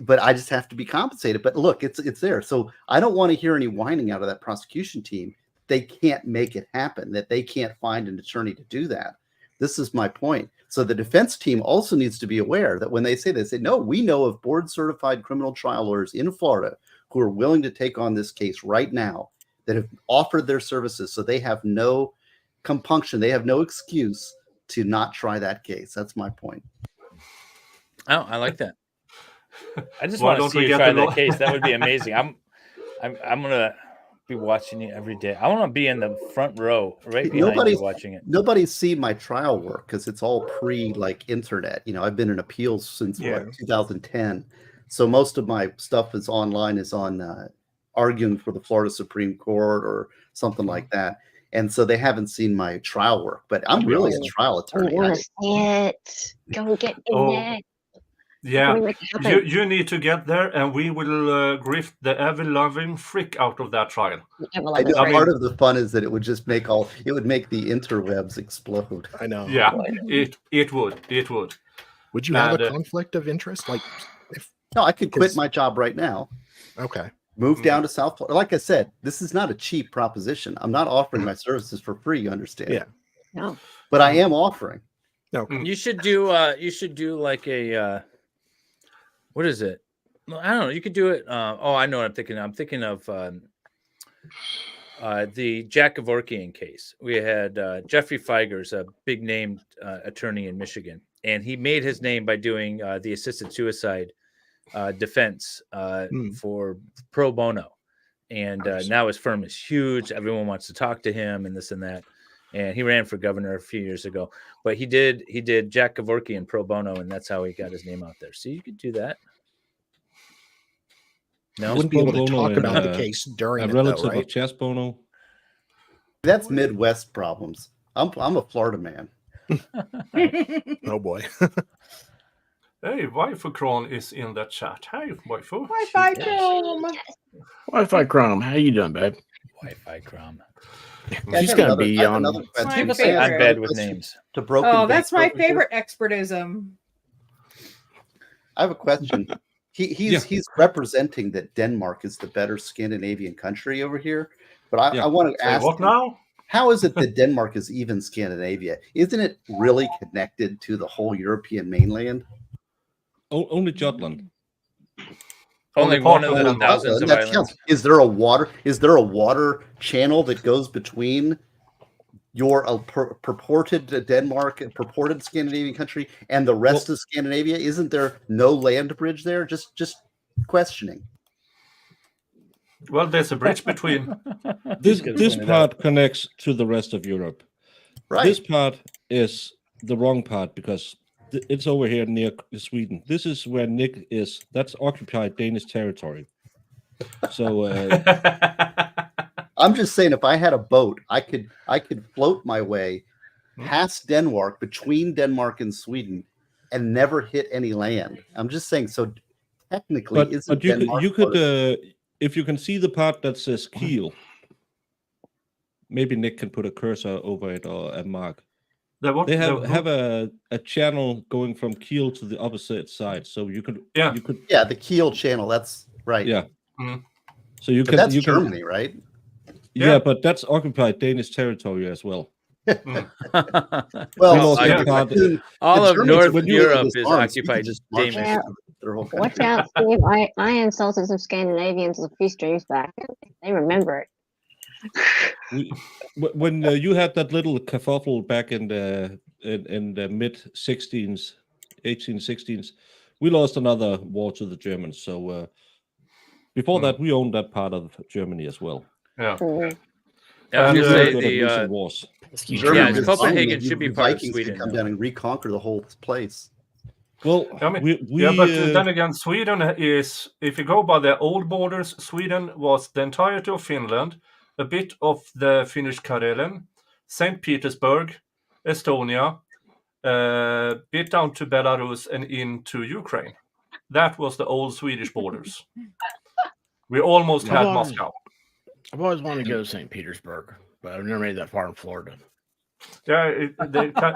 but I just have to be compensated. But look, it's there. So I don't want to hear any whining out of that prosecution team. They can't make it happen, that they can't find an attorney to do that. This is my point. So the defense team also needs to be aware that when they say, no, we know of board certified criminal trial lawyers in Florida who are willing to take on this case right now, that have offered their services. So they have no compunction. They have no excuse to not try that case. That's my point. Oh, I like that. I just Why want to don't see we you get try the that law- case. That would be amazing. I'm gonna be watching you every day. I want to be in the front row, right behind you, watching it. Nobody's seen my trial work because it's all like internet. I've been in appeals since 2010, so most of my stuff is online. Is on arguing for the Florida Supreme Court or something like that. And so they haven't seen my trial work, but I'm really a trial attorney. I want to see it. Go get in there. Yeah, you need to get there, and we will grift the ever-loving frick out of that trial. I know part of the fun is that it would just make the interwebs explode. I know. Yeah, it would. Would you have a conflict of interest? No, I could quit my job right now. Okay. Move down to South Florida. Like I said, this is not a cheap proposition. I'm not offering my services for free. You understand? Yeah. No. But I am offering. Okay. You should do like a what is it? I don't know. You could do it. I know what I'm thinking. I'm thinking of the Jack Kevorkian case. We had Jeffrey Feiger's a big name attorney in Michigan, and he made his name by doing the assisted suicide defense for pro bono, and now his firm is huge. Everyone wants to talk to him and this and that. And he ran for governor a few years ago, but he did Jack Kevorkian pro bono, and that's how he got his name out there. So you could do that. No, wouldn't be able to talk about the case during a relative right? of chess bono. That's Midwest problems. I'm a Florida man. Oh boy. Hey, Wifo is in the chat. Hey, Wifo. Wi-Fi Chrome. Wi-Fi Chrome. How you doing, babe? Wi-Fi Chrome. She's gonna be on. People say I'm bad with names. That's my favorite expertism. I have a question. He's representing that Denmark is the better Scandinavian country over here, but I want to ask what now? How is it that Denmark is even Scandinavia? Isn't it really connected to the whole European mainland? Only Jutland. Only one of the thousands of islands. Is there a water channel that goes between your purported Denmark and purported Scandinavian country and the rest of Scandinavia? Isn't there no land bridge there? Just questioning. Well, there's a bridge between. This part connects to the rest of Europe. Right. This part is the wrong part because it's over here near Sweden. This is where Nick is. That's occupied Danish territory. So I'm just saying, if I had a boat, I could float my way past Denmark, between Denmark and Sweden, and never hit any land. I'm just saying. So technically, but you could if you can see the part that says Kiel, maybe Nick can put a cursor over it or a mark. They have a channel going from Kiel to the opposite side, so you could the Kiel channel. That's right. Yeah. Mm-hmm. So you can. That's Germany, right? Yeah, but that's occupied Danish territory as well. Well, all of North Europe is occupied Danish. Watch out, Steve. I insulted some Scandinavians a few streams back. They remember it. When you had that little kerfuffle back in the mid 1816s, we lost another war to the Germans. So before that, we owned that part of Germany as well. Yeah. Mm-hmm. Wars. Copenhagen should be part of Sweden. Come down and reconquer the whole place. Well, but then again, Sweden is, if you go by the old borders, Sweden was the entirety of Finland, a bit of the Finnish Karelen, St. Petersburg, Estonia, bit down to Belarus and into Ukraine. That was the old Swedish borders. We almost had Moscow. I've always wanted to go to St. Petersburg, but I've never made that far in Florida. Yeah,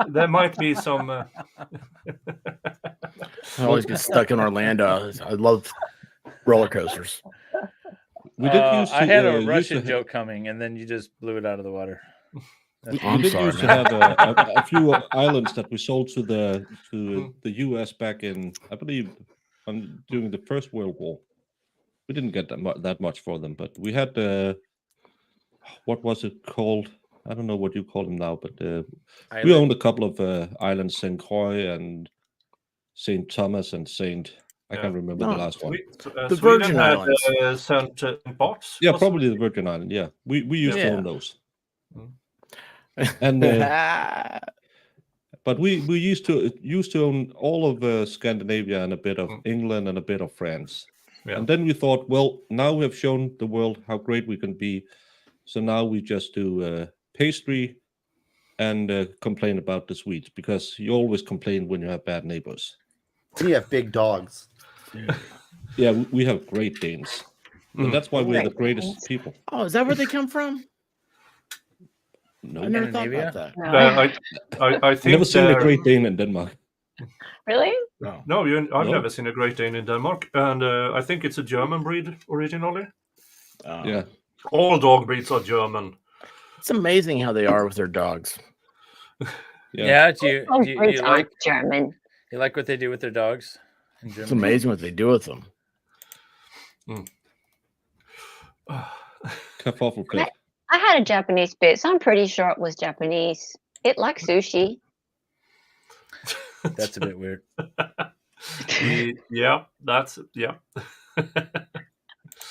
there might be some. I always get stuck in Orlando. I love roller coasters. We did use I had a Russian joke coming, and then you just blew it out of the water. We did used to have a few islands that we sold to the U.S. back in, I believe, during the First World War. We didn't get that much for them, but we had what was it called? I don't know what you call them now, but we owned a couple of islands, St. Croix and St. Thomas and St. I can't remember the last one. The Virgin Islands. Sent bots. Yeah, probably the Virgin Island. Yeah, we used to own those. And but we used to own all of Scandinavia and a bit of England and a bit of France. Yeah. And then we thought, well, now we have shown the world how great we can be. So now we just do pastry and complain about the Swedes, because you always complain when you have bad neighbors. You have big dogs. Yeah, we have Great Danes. And that's why we're the greatest people. Oh, is that where they come from? No, I never thought about that. I think I've never seen a Great Dane in Denmark. Really? No, I've never seen a Great Dane in Denmark, and I think it's a German breed originally. Yeah, all dog breeds are German. It's amazing how they are with their dogs. Yeah, do you like German? You like what they do with their dogs? It's amazing what they do with them. I had a Japanese bit, so I'm pretty sure it was Japanese. It likes sushi. That's a bit weird. Yeah.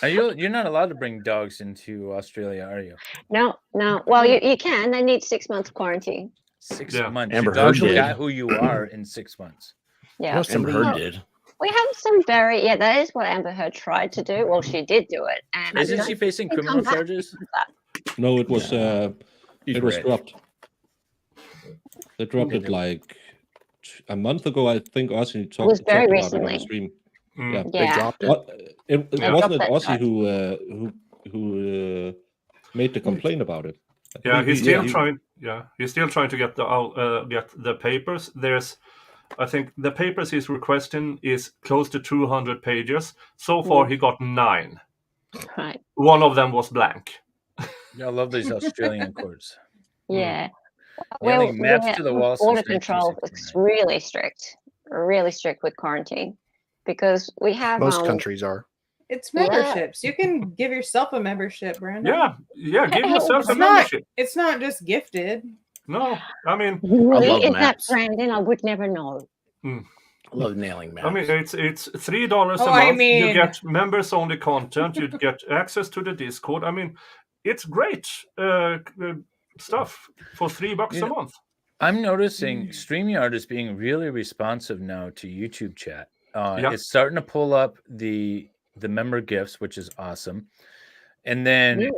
You're not allowed to bring dogs into Australia, are you? No. Well, you can. They need 6 months quarantine. 6 months. Amber Your dog Heard did. got who you are in 6 months. Yeah, Amber Heard did. We have some very that is what Amber Heard tried to do. Well, she did do it, and Isn't she facing criminal charges? No, it was dropped. They dropped it like a month ago, I think. Aussie talked was very about it on recently. the stream. Yeah. They dropped it. It They wasn't it dropped Aussie that who made the complaint about it. Yeah, he's still trying. Yeah, he's still trying to get the papers. I think the papers he's requesting is close to 200 pages. So far, he got 9. Right. One of them was blank. I love these Australian courts. Yeah. Well, maps to the wall. Border control is really strict with quarantine, because we have Most countries are. It's memberships. You can give yourself a membership, Brandon. Yeah. Give yourself a It's membership. It's not just gifted. No, I mean, really, is that Brandon? I would never know. I love nailing maps. I mean, it's $3 a month. I mean- You get members only content. You get access to the Discord. I mean, it's great stuff for $3 a month. I'm noticing StreamYard is being really responsive now to YouTube chat. Yeah. It's starting to pull up the member gifts, which is awesome. And then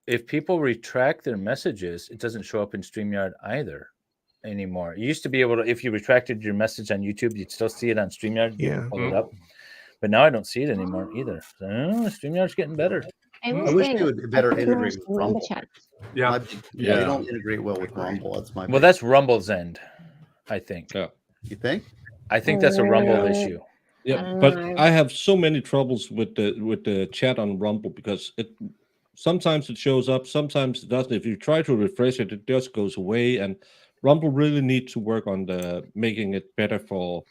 if people retract their messages, it doesn't show up in StreamYard either anymore. You used to be able to, if you retracted your message on YouTube, you'd still see it on StreamYard. Yeah. Pull it up. But now I don't see it anymore either. So, StreamYard's getting better. I wish they would better integrate with Rumble. Yeah. They don't integrate well with Rumble. That's my. Well, that's Rumble's end, I think. Yeah. You think? I think that's a Rumble issue. Yeah, but I have so many troubles with the chat on Rumble, because sometimes it shows up, sometimes it doesn't. If you try to refresh it, it just goes away. And Rumble really needs to work on making it better for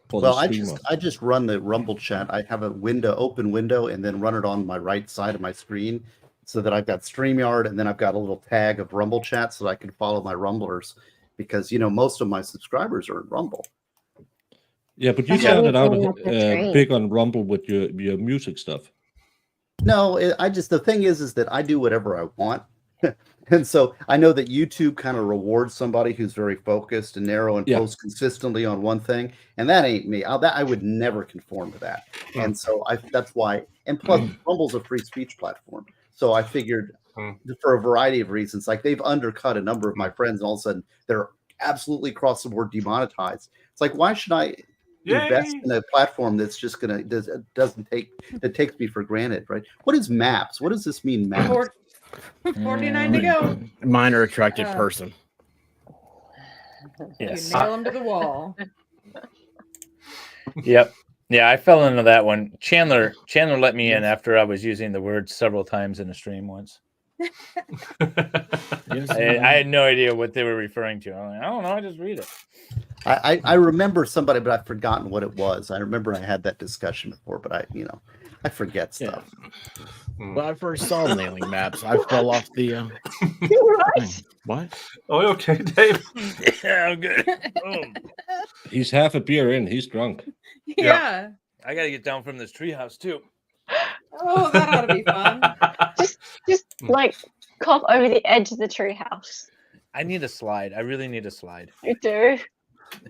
the streamer. I just run the Rumble chat. I have a open window, and then run it on my right side of my screen, so that I've got StreamYard, and then I've got a little tag of Rumble chat, so that I can follow my Rumblers, because most of my subscribers are in Rumble. Yeah, but you sounded out big on Rumble with your music stuff. No, the thing is that I do whatever I want. And so I know that YouTube kind of rewards somebody who's very focused and narrow and posts consistently on one thing. And that ain't me. I would never conform to that. And so that's why. And plus, Rumble's a free speech platform. So I figured for a variety of reasons, like they've undercut a number of my friends, and all of a sudden they're absolutely across the board demonetized. It's like, why should I invest in a platform that's just that takes me for granted, right? What is maps? What does this mean, maps? 49 to go. Minor attracted person. Yes. You nail them to the wall. Yep. Yeah, I fell into that one. Chandler let me in after I was using the word several times in a stream once. I had no idea what they were referring to. I'm like, I don't know. I just read it. I remember somebody, but I've forgotten what it was. I remember I had that discussion before, but I forget stuff. When I first saw nailing maps, I fell off the. What? What? Oh, you okay, Dave? Yeah, I'm good. He's half a beer in. He's drunk. Yeah. I got to get down from this treehouse too. Oh, that ought to be fun. Just like cough over the edge of the treehouse. I need a slide. I really need a slide. You do.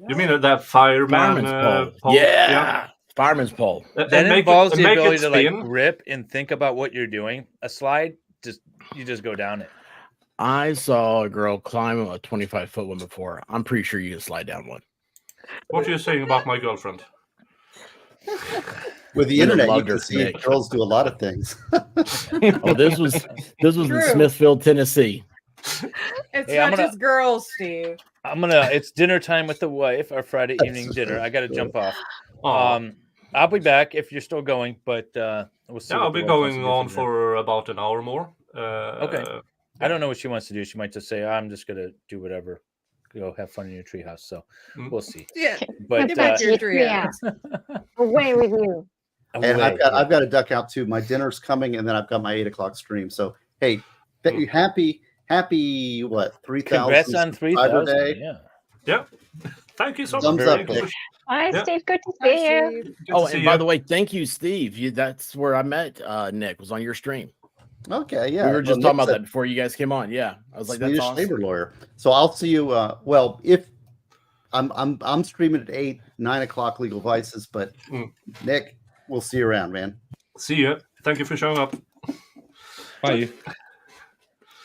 You mean that fireman Fireman's pole. pole? Yeah. Fireman's pole. That involves the ability to like spin. grip and think about what you're doing. A slide, you just go down it. I saw a girl climb a 25-foot one before. I'm pretty sure you can slide down one. What are you saying about my girlfriend? With the You'd have internet, you loved her, can see Nick. girls do a lot of things. Oh, this was in True. Smithfield, Tennessee. It's Hey, not just girls, Steve. It's dinner time with the wife, our Friday evening dinner. I got to jump off. Oh. I'll be back if you're still going, but we'll see. Yeah, I'll be going on for about an hour more. Okay. I don't know what she wants to do. She might just say, I'm just going to do whatever. Go have fun in your treehouse. So we'll see. Yeah. But Get back to your treehouse. Away with you. And I've got to duck out too. My dinner's coming, and then I've got my 8 o'clock stream. So hey, happy what 3,000? Congrats on 3,000. Day. Yeah. Thank you so Thumbs much. up, Nick. Hi, Yeah. Steve. Good to Hi, see you. Steve. Oh, and by the way, thank you, Steve. That's where I met Nick. Was on your stream. Okay, yeah. We were just Well, talking about Nick's that before you guys came on. Yeah, I was like, Swedish that's awesome. labor lawyer. So I'll see you. Well, if I'm streaming at 8, 9 o'clock Legal Vices, but Nick, we'll see you around, man. See you. Thank you for showing up. Bye.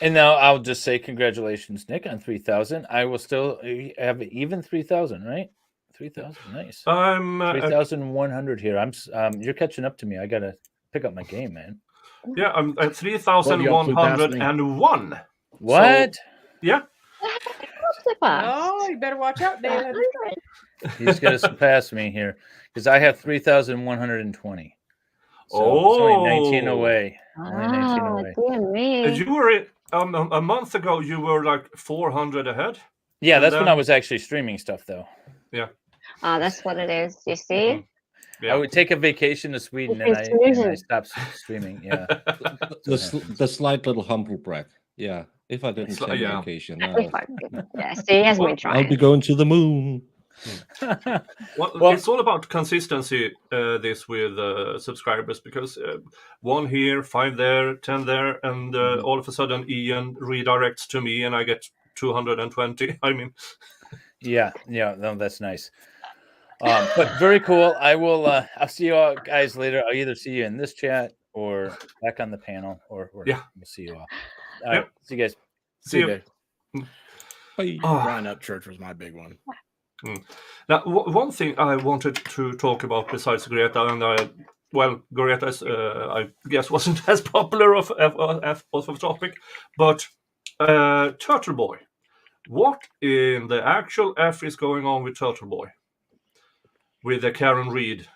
And now I'll just say congratulations, Nick, on 3,000. I will still have even 3,000, right? 3,000, nice. I'm 3,100 here. You're catching up to me. I gotta pick up my game, man. Yeah, I'm at 3,101. What? So, yeah. Oh, you better watch out, David. He's gonna surpass me here because I have 3,120. So Oh, it's only 19 away. Only 19 Oh, away. dear me. You were a month ago. You were like 400 ahead. Yeah, And that's when then- I was actually streaming stuff, though. Yeah. That's what it is. You see? Yeah. I would take a vacation to Sweden and I stopped streaming. Yeah. The slight little humble brag. Yeah. If I didn't take vacation, Yeah, see, he hasn't been I'll trying. be going to the moon. Well, it's all about consistency. This with subscribers, because 1 here, 5 there, 10 there, and all of a sudden Ian redirects to me, and I get 220. I mean, yeah, no, that's nice. But very cool. I will. I'll see you all guys later. I'll either see you in this chat or back on the panel, or we'll see you all. All right, see you guys. See you. Bye. Ryan Up Church was my big one. Now, one thing I wanted to talk about besides Greta, and Greta's, I guess, wasn't as popular of a topic, but Turtle Boy. What in the actual F is going on with Turtle Boy? With the Karen Reed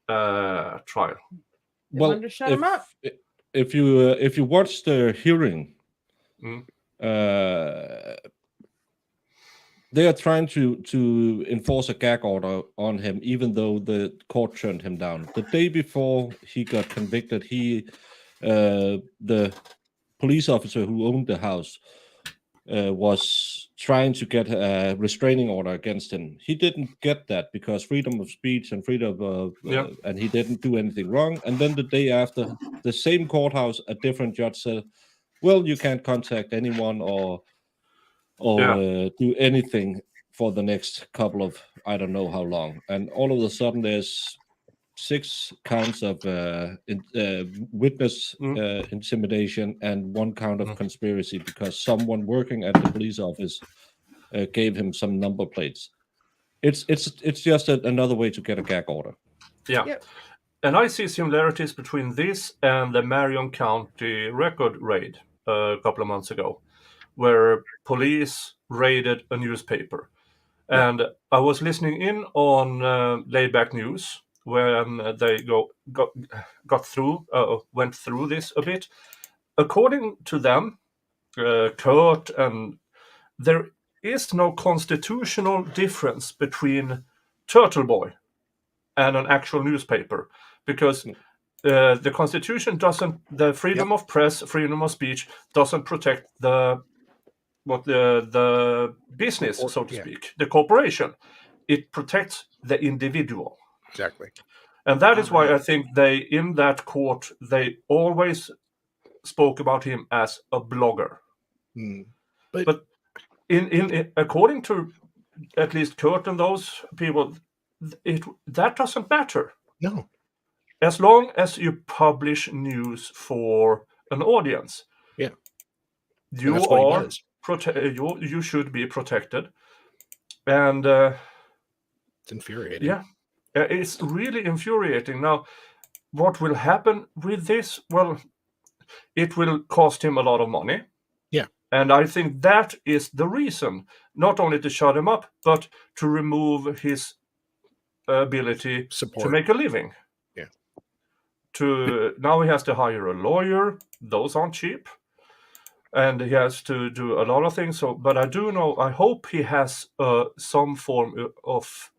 trial? Well, to shut him up. if you watch the hearing, they are trying to enforce a gag order on him, even though the court turned him down. The day before he got convicted, the police officer who owned the house was trying to get a restraining order against him. He didn't get that because freedom of speech and freedom of and he didn't do anything wrong. And then the day after, the same courthouse, a different judge said, well, you can't contact anyone or do anything for the next couple of, I don't know how long. And all of a sudden there's 6 counts of witness intimidation and 1 count of conspiracy because someone working at the police office gave him some number plates. It's just another way to get a gag order. Yeah. Yep. And I see similarities between this and the Marion County record raid a couple of months ago, where police raided a newspaper. And I was listening in on Laidback News when they went through this a bit. According to them, Kurt, and there is no constitutional difference between Turtle Boy and an actual newspaper, because the Constitution doesn't. The freedom of press, freedom of speech doesn't protect the business, so to speak, the corporation. It protects the individual. Exactly. And that is why I think they, in that court, they always spoke about him as a blogger. But in according to at least Kurt and those people, that doesn't matter. No. As long as you publish news for an audience, you are you should be protected. And it's infuriating. Yeah, it's really infuriating. Now, what will happen with this? Well, it will cost him a lot of money. Yeah. And I think that is the reason, not only to shut him up, but to remove his ability to make a living. Yeah. Now he has to hire a lawyer. Those aren't cheap. And he has to do a lot of things. So, but I do know, I hope he has some form of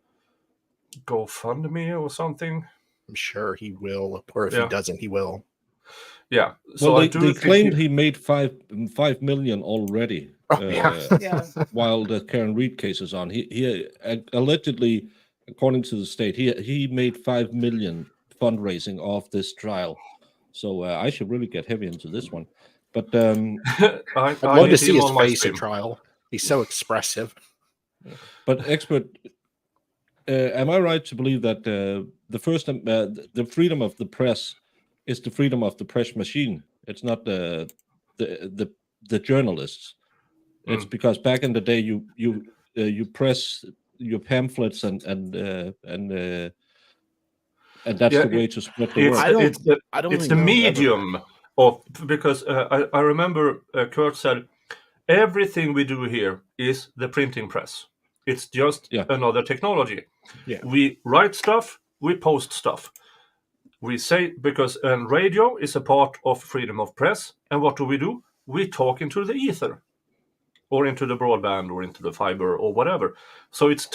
GoFundMe or something. I'm sure he will, or if he doesn't, he will. Yeah. So well, they claimed he made 5 million already. While the Karen Reed case is on, he allegedly, according to the state, he made 5 million fundraising off this trial. So I should really get heavy into this one. But I'd love to see his face at trial. He's so expressive. But expert, am I right to believe that the freedom of the press is the freedom of the press machine? It's not the journalists. It's because back in the day you press your pamphlets and that's the way to spread the word. It's the medium of, because I remember Kurt said everything we do here is the printing press. It's just another technology. Yeah. We write stuff, we post stuff. We say, because radio is a part of freedom of press, and what do? We talk into the ether, or into the broadband, or into the fiber, or whatever. So it's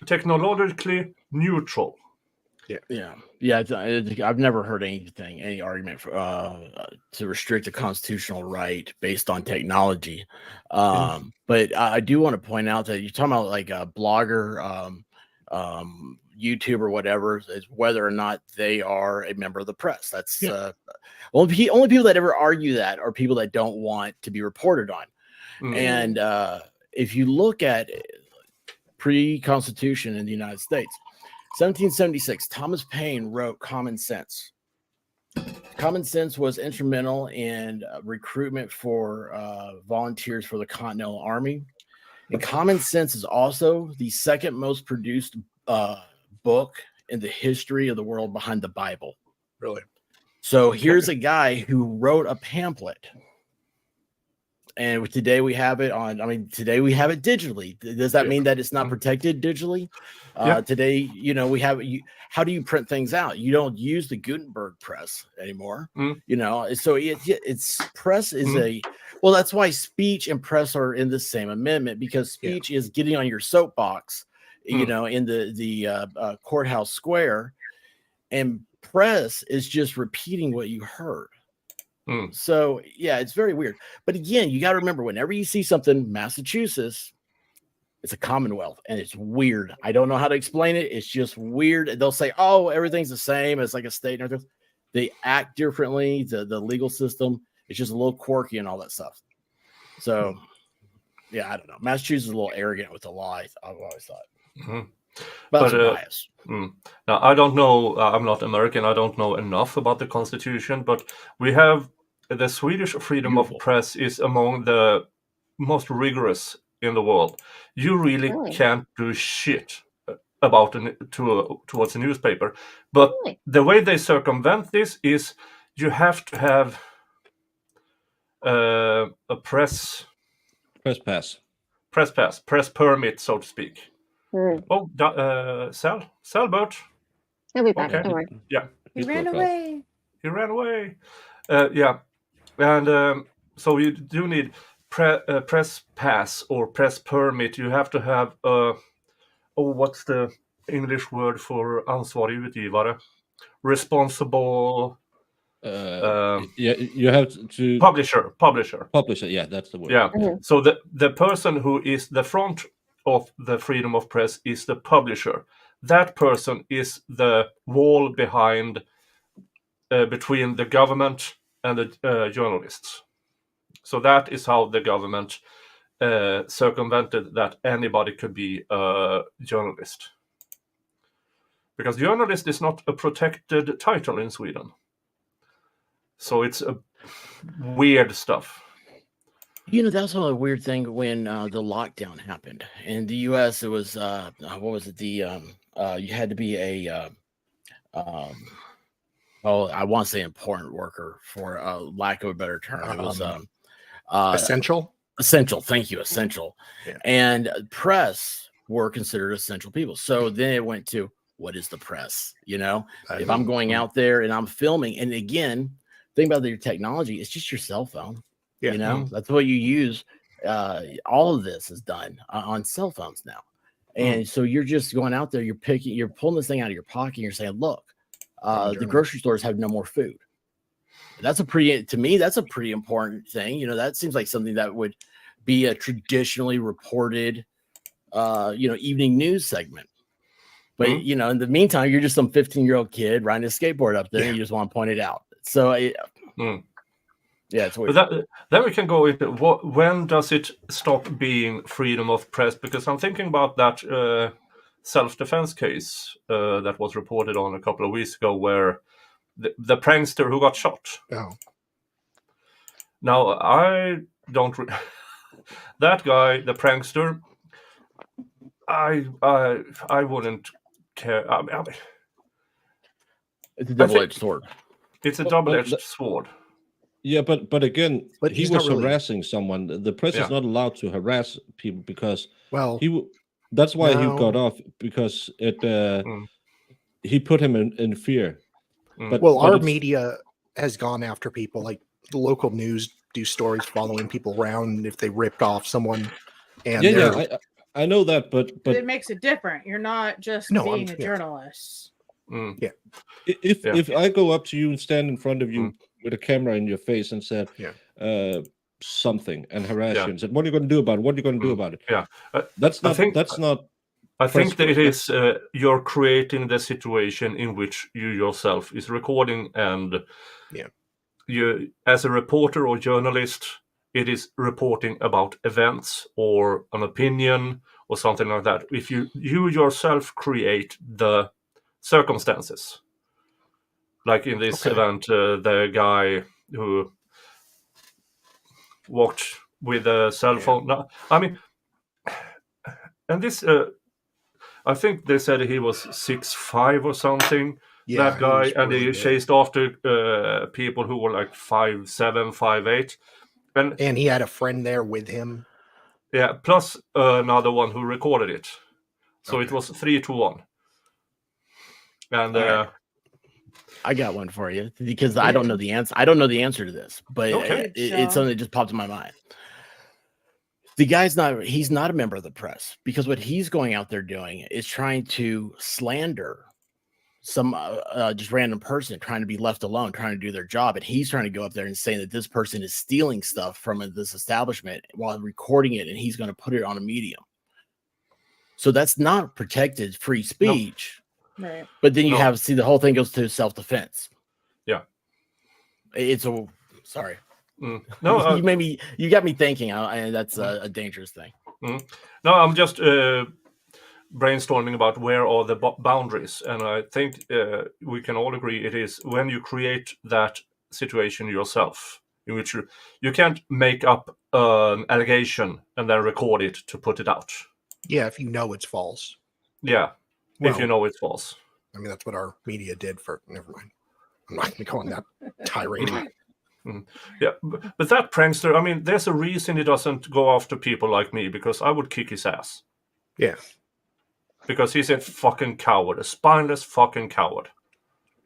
technologically neutral. Yeah. I've never heard any argument to restrict a constitutional right based on technology. But I do want to point out that you're talking about like a blogger, YouTube or whatever, is whether or not they are a member of the press. That's only people that ever argue that are people that don't want to be reported on. And if you look at pre-Constitution in the United States, 1776, Thomas Paine wrote Common Sense. Common Sense was instrumental in recruitment for volunteers for the Continental Army. And Common Sense is also the second most produced book in the history of the world behind the Bible. Really? So here's a guy who wrote a pamphlet. And today we have it today we have it digitally. Does that mean that it's not protected digitally? Today, we have, how do you print things out? You don't use the Gutenberg press anymore. So it's press is that's why speech and press are in the same amendment, because speech is getting on your soapbox, in the courthouse square, and press is just repeating what you heard. So it's very weird. But again, you got to remember, whenever you see something, Massachusetts, it's a commonwealth, and it's weird. I don't know how to explain it. It's just weird. They'll say, "Oh, everything's the same." It's like a state and everything. They act differently. The legal system is just a little quirky and all that stuff. So, I don't know. Massachusetts is a little arrogant with the law. I've always thought. But that's bias. Now, I don't know. I'm not American. I don't know enough about the Constitution, but we have the Swedish freedom of press is among the most rigorous in the world. You really can't do shit about towards a newspaper. But the way they circumvent this is you have to have a press permit, so to speak. Salbert. He'll be back. Don't worry. Yeah. He ran away. And so you do need press pass or press permit. You have to have what's the English word for ansvarig utgivare? Responsible Yeah, you have to Publisher. publish it. Yeah, that's the word. Yeah. So the person who is the front of the freedom of press is the publisher. That person is the wall behind between the government and the journalists. So that is how the government circumvented that anybody could be a journalist. Because journalist is not a protected title in Sweden. So it's a weird stuff. You know, that's a weird thing when the lockdown happened in the U.S. It was what was it? You had to be a I want to say important worker for lack of a better term. It was essential. Essential. Thank you. Essential. Yeah. And press were considered essential people. So then it went to what is the press? You know, if I'm going out there and I'm filming, and again, think about your technology, it's just your cell phone. Yeah. You know, that's what you use. All of this is done on cell phones now. And so you're just going out there, you're pulling this thing out of your pocket, and you're saying, look, the grocery stores have no more food. To me, that's a pretty important thing. You know, that seems like something that would be a traditionally reported, evening news segment. But, you know, in the meantime, you're just some 15-year-old kid riding a skateboard up there and you just want to point it out. So, yeah, it's weird. Then we can go into when does it stop being freedom of press? Because I'm thinking about that self-defense case that was reported on a couple of weeks ago where the prankster who got shot. Oh. Now, I don't... that guy, the prankster, I wouldn't care. I mean, it's a double-edged sword. It's a double-edged sword. Yeah, but again, he he's was not really harassing someone. The press is not allowed to harass people because that's why he got off, because he put him in fear. But our media has gone after people, like the local news do stories following people around if they ripped off someone. And I know that, but it makes it different. You're not just being a journalist. Yeah. If I go up to you and stand in front of you with a camera in your face and said something and harass you and said, "What are you going to do about it? What are you going to do about it?" Yeah, that's not. I think that it is you're creating the situation in which you yourself is recording, and you, as a reporter or journalist, it is reporting about events or an opinion or something like that. If you yourself create the circumstances, like in this event, the guy who walked with a cell phone. No, I mean, and this. I think they said he was 6'5" or something. Yeah, that guy, and really he chased after people who were like 5'7", 5'8", and he had a friend there with him. Yeah, plus another one who recorded it. So it was 3-1. And I got one for you because I don't know the answer. I don't know the answer to this, but it's something that just popped in my mind. The guy's he's not a member of the press, because what he's going out there doing is trying to slander some just random person trying to be left alone, trying to do their job. And he's trying to go up there and saying that this person is stealing stuff from this establishment while recording it, and he's going to put it on a medium. So that's not protected free speech. No. Right. But then you the whole thing goes to self-defense. Yeah. Sorry. No, you got me thinking, and that's a dangerous thing. No, I'm just brainstorming about where are the boundaries, and I think we can all agree it is when you create that situation yourself, in which you can't make up an allegation and then record it to put it out. Yeah, if you know it's false. Yeah, if you know it's false. I mean, that's what our media did for. Never mind. I'm not going to go on that tirade. Yeah, but that prankster, I mean, there's a reason he doesn't go after people like me, because I would kick his ass. Yeah. Because he's a fucking coward, a spineless fucking coward.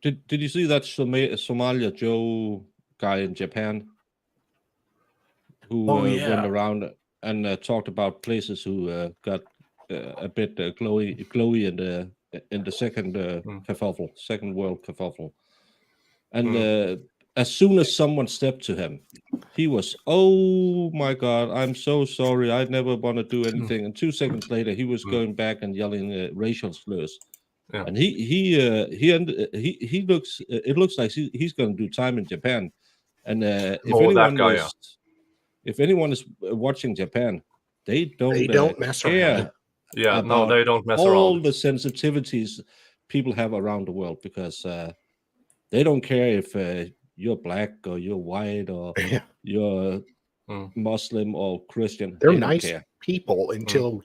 Did you see that Somalia Joe guy in Japan who went around and talked about places who got a bit glowy in the second kerfuffle, second world kerfuffle, and as soon as someone stepped to him, he was, oh my God, I'm so sorry. I never want to do anything. And 2 seconds later, he was going back and yelling racial slurs. Yeah. And he looks. It looks like he's going to do time in Japan. And if anyone is watching Japan, they don't mess care. around. Yeah, no, about they don't mess all around. the sensitivities people have around the world, because they don't care if you're black or you're white or you're Muslim or Christian. They're They don't nice care people until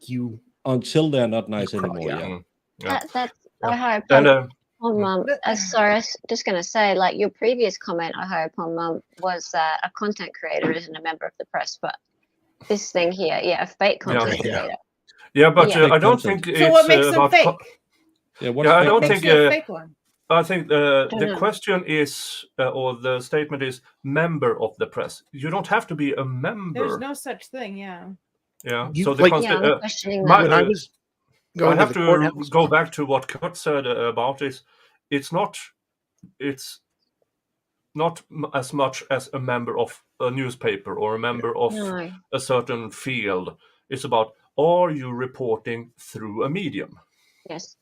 they're not nice anymore. Yeah. That's I hope. And Sorry, I was just going to say, like your previous comment, I hope was that a content creator isn't a member of the press, but this thing here, a fake content creator. Yeah, but Yeah. I don't content. think So it's what makes them about. fake? I don't What makes think. you a fake one? I think Don't the know. question is, or the statement is, member of the press. You don't have to be a member. There's no such thing. Yeah. Yeah. You- So the like- I'm questioning my- that. When I was I going have to the to courthouse, go back to what Kurt said about this. It's not as much as a member of a newspaper or a member of No. a certain field. It's about, are you reporting through a medium? Yes.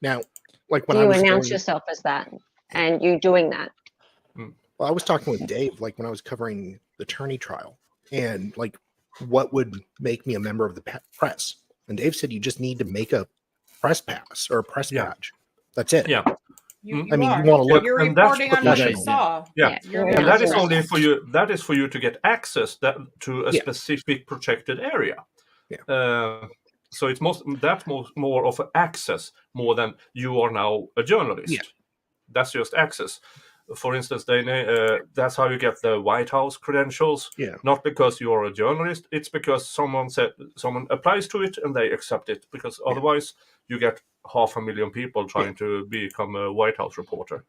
now, like when Do I you was announce going, yourself as that, and you doing that? well, I was talking with Dave, like when I was covering the attorney trial, and like what would make me a member of the press. And Dave said you just need to make a press pass or a press badge. That's it. Yeah. You I mean, are. you want to look. You're and that's reporting on what you professional. saw. Yeah. You're And that is Yeah. only for you. That is for you to get access to a Yeah. specific protected area. Yeah. So it's more of an access more than you are now a journalist. Yeah. That's just access. For instance, that's how you get the White House credentials. Yeah. Not because you are a journalist. It's because someone applies to it and they accept it. Because otherwise, you get 500,000 people trying to become a White House reporter.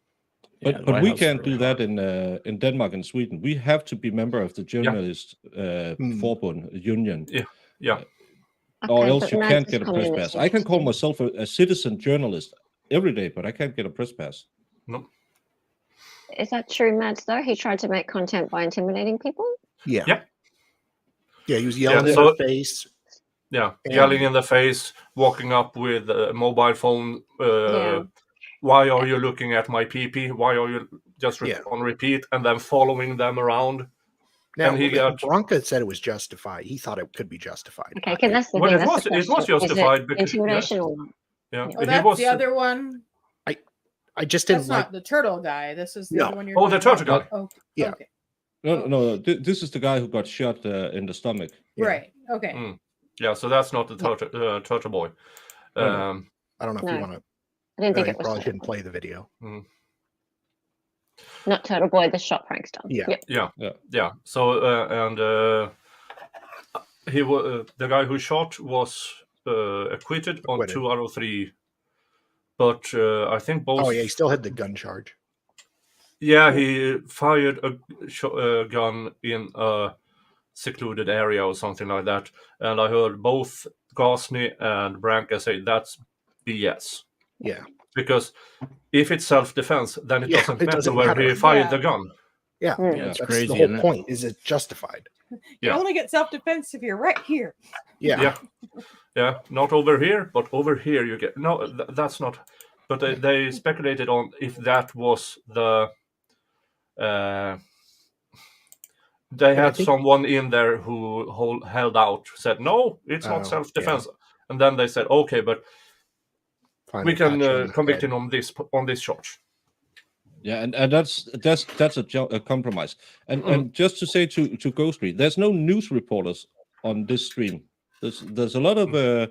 But we can't do that in Denmark and Sweden. We have to be member of the journalist Forbund union. Yeah. Or Okay, else but you Mads can't is get a press coming pass. this I can call week. myself a citizen journalist every day, but I can't get a press pass. No. Is that true, Mads? Though he tried to make content by intimidating people. Yeah. Yeah. Yeah. He was yelling in so- her face. Yeah, And- yelling in the face, walking up with a mobile phone. Yeah. Why are you looking at my PP? Why are you just on repeat and then following them around? Now, And he got- Bronca said it was justified. He thought it could be justified. Okay, because that's the Well, thing. it That's the was question. justified Is it because- intimidation or not? Yeah, Oh, he that's was. the other one. I just didn't That's like. not the turtle guy. This is the No. other one you're Oh, the talking turtle about. guy. Oh, Yeah. Okay. No. This is the guy who got shot in the stomach. Yeah. Right. Okay. Yeah, so that's not the turtle boy. I don't know if No. you want to. I didn't think You it was probably Turtle shouldn't Boy. play the video. Not Turtle Boy, the shop prankster. Yeah. Yeah. So he was the guy who shot was acquitted on Acquitted. 2 out of 3, but I think both. Oh yeah, he still had the gun charge. Yeah, he fired a gun in a secluded area or something like that, and I heard both Gosney and Branca say that's BS. Yeah. Because if it's self-defense, then it Yeah, doesn't it matter doesn't where matter. he fired Yeah. the gun. Yeah. Mm. That's That's crazy, the whole isn't it? point. Is it justified? You Yeah. only get self-defense if you're right here. Yeah. Yeah, not over here, but over here you get no. That's not. But they speculated on if that was the. They I had think- someone in there who held out, said no, it's Oh, not self-defense, and then they said okay, but Finally we can catch him convict dead. him on this charge. Yeah, and that's a compromise. And just to say to Ghostry, there's no news reporters on this stream. There's a lot of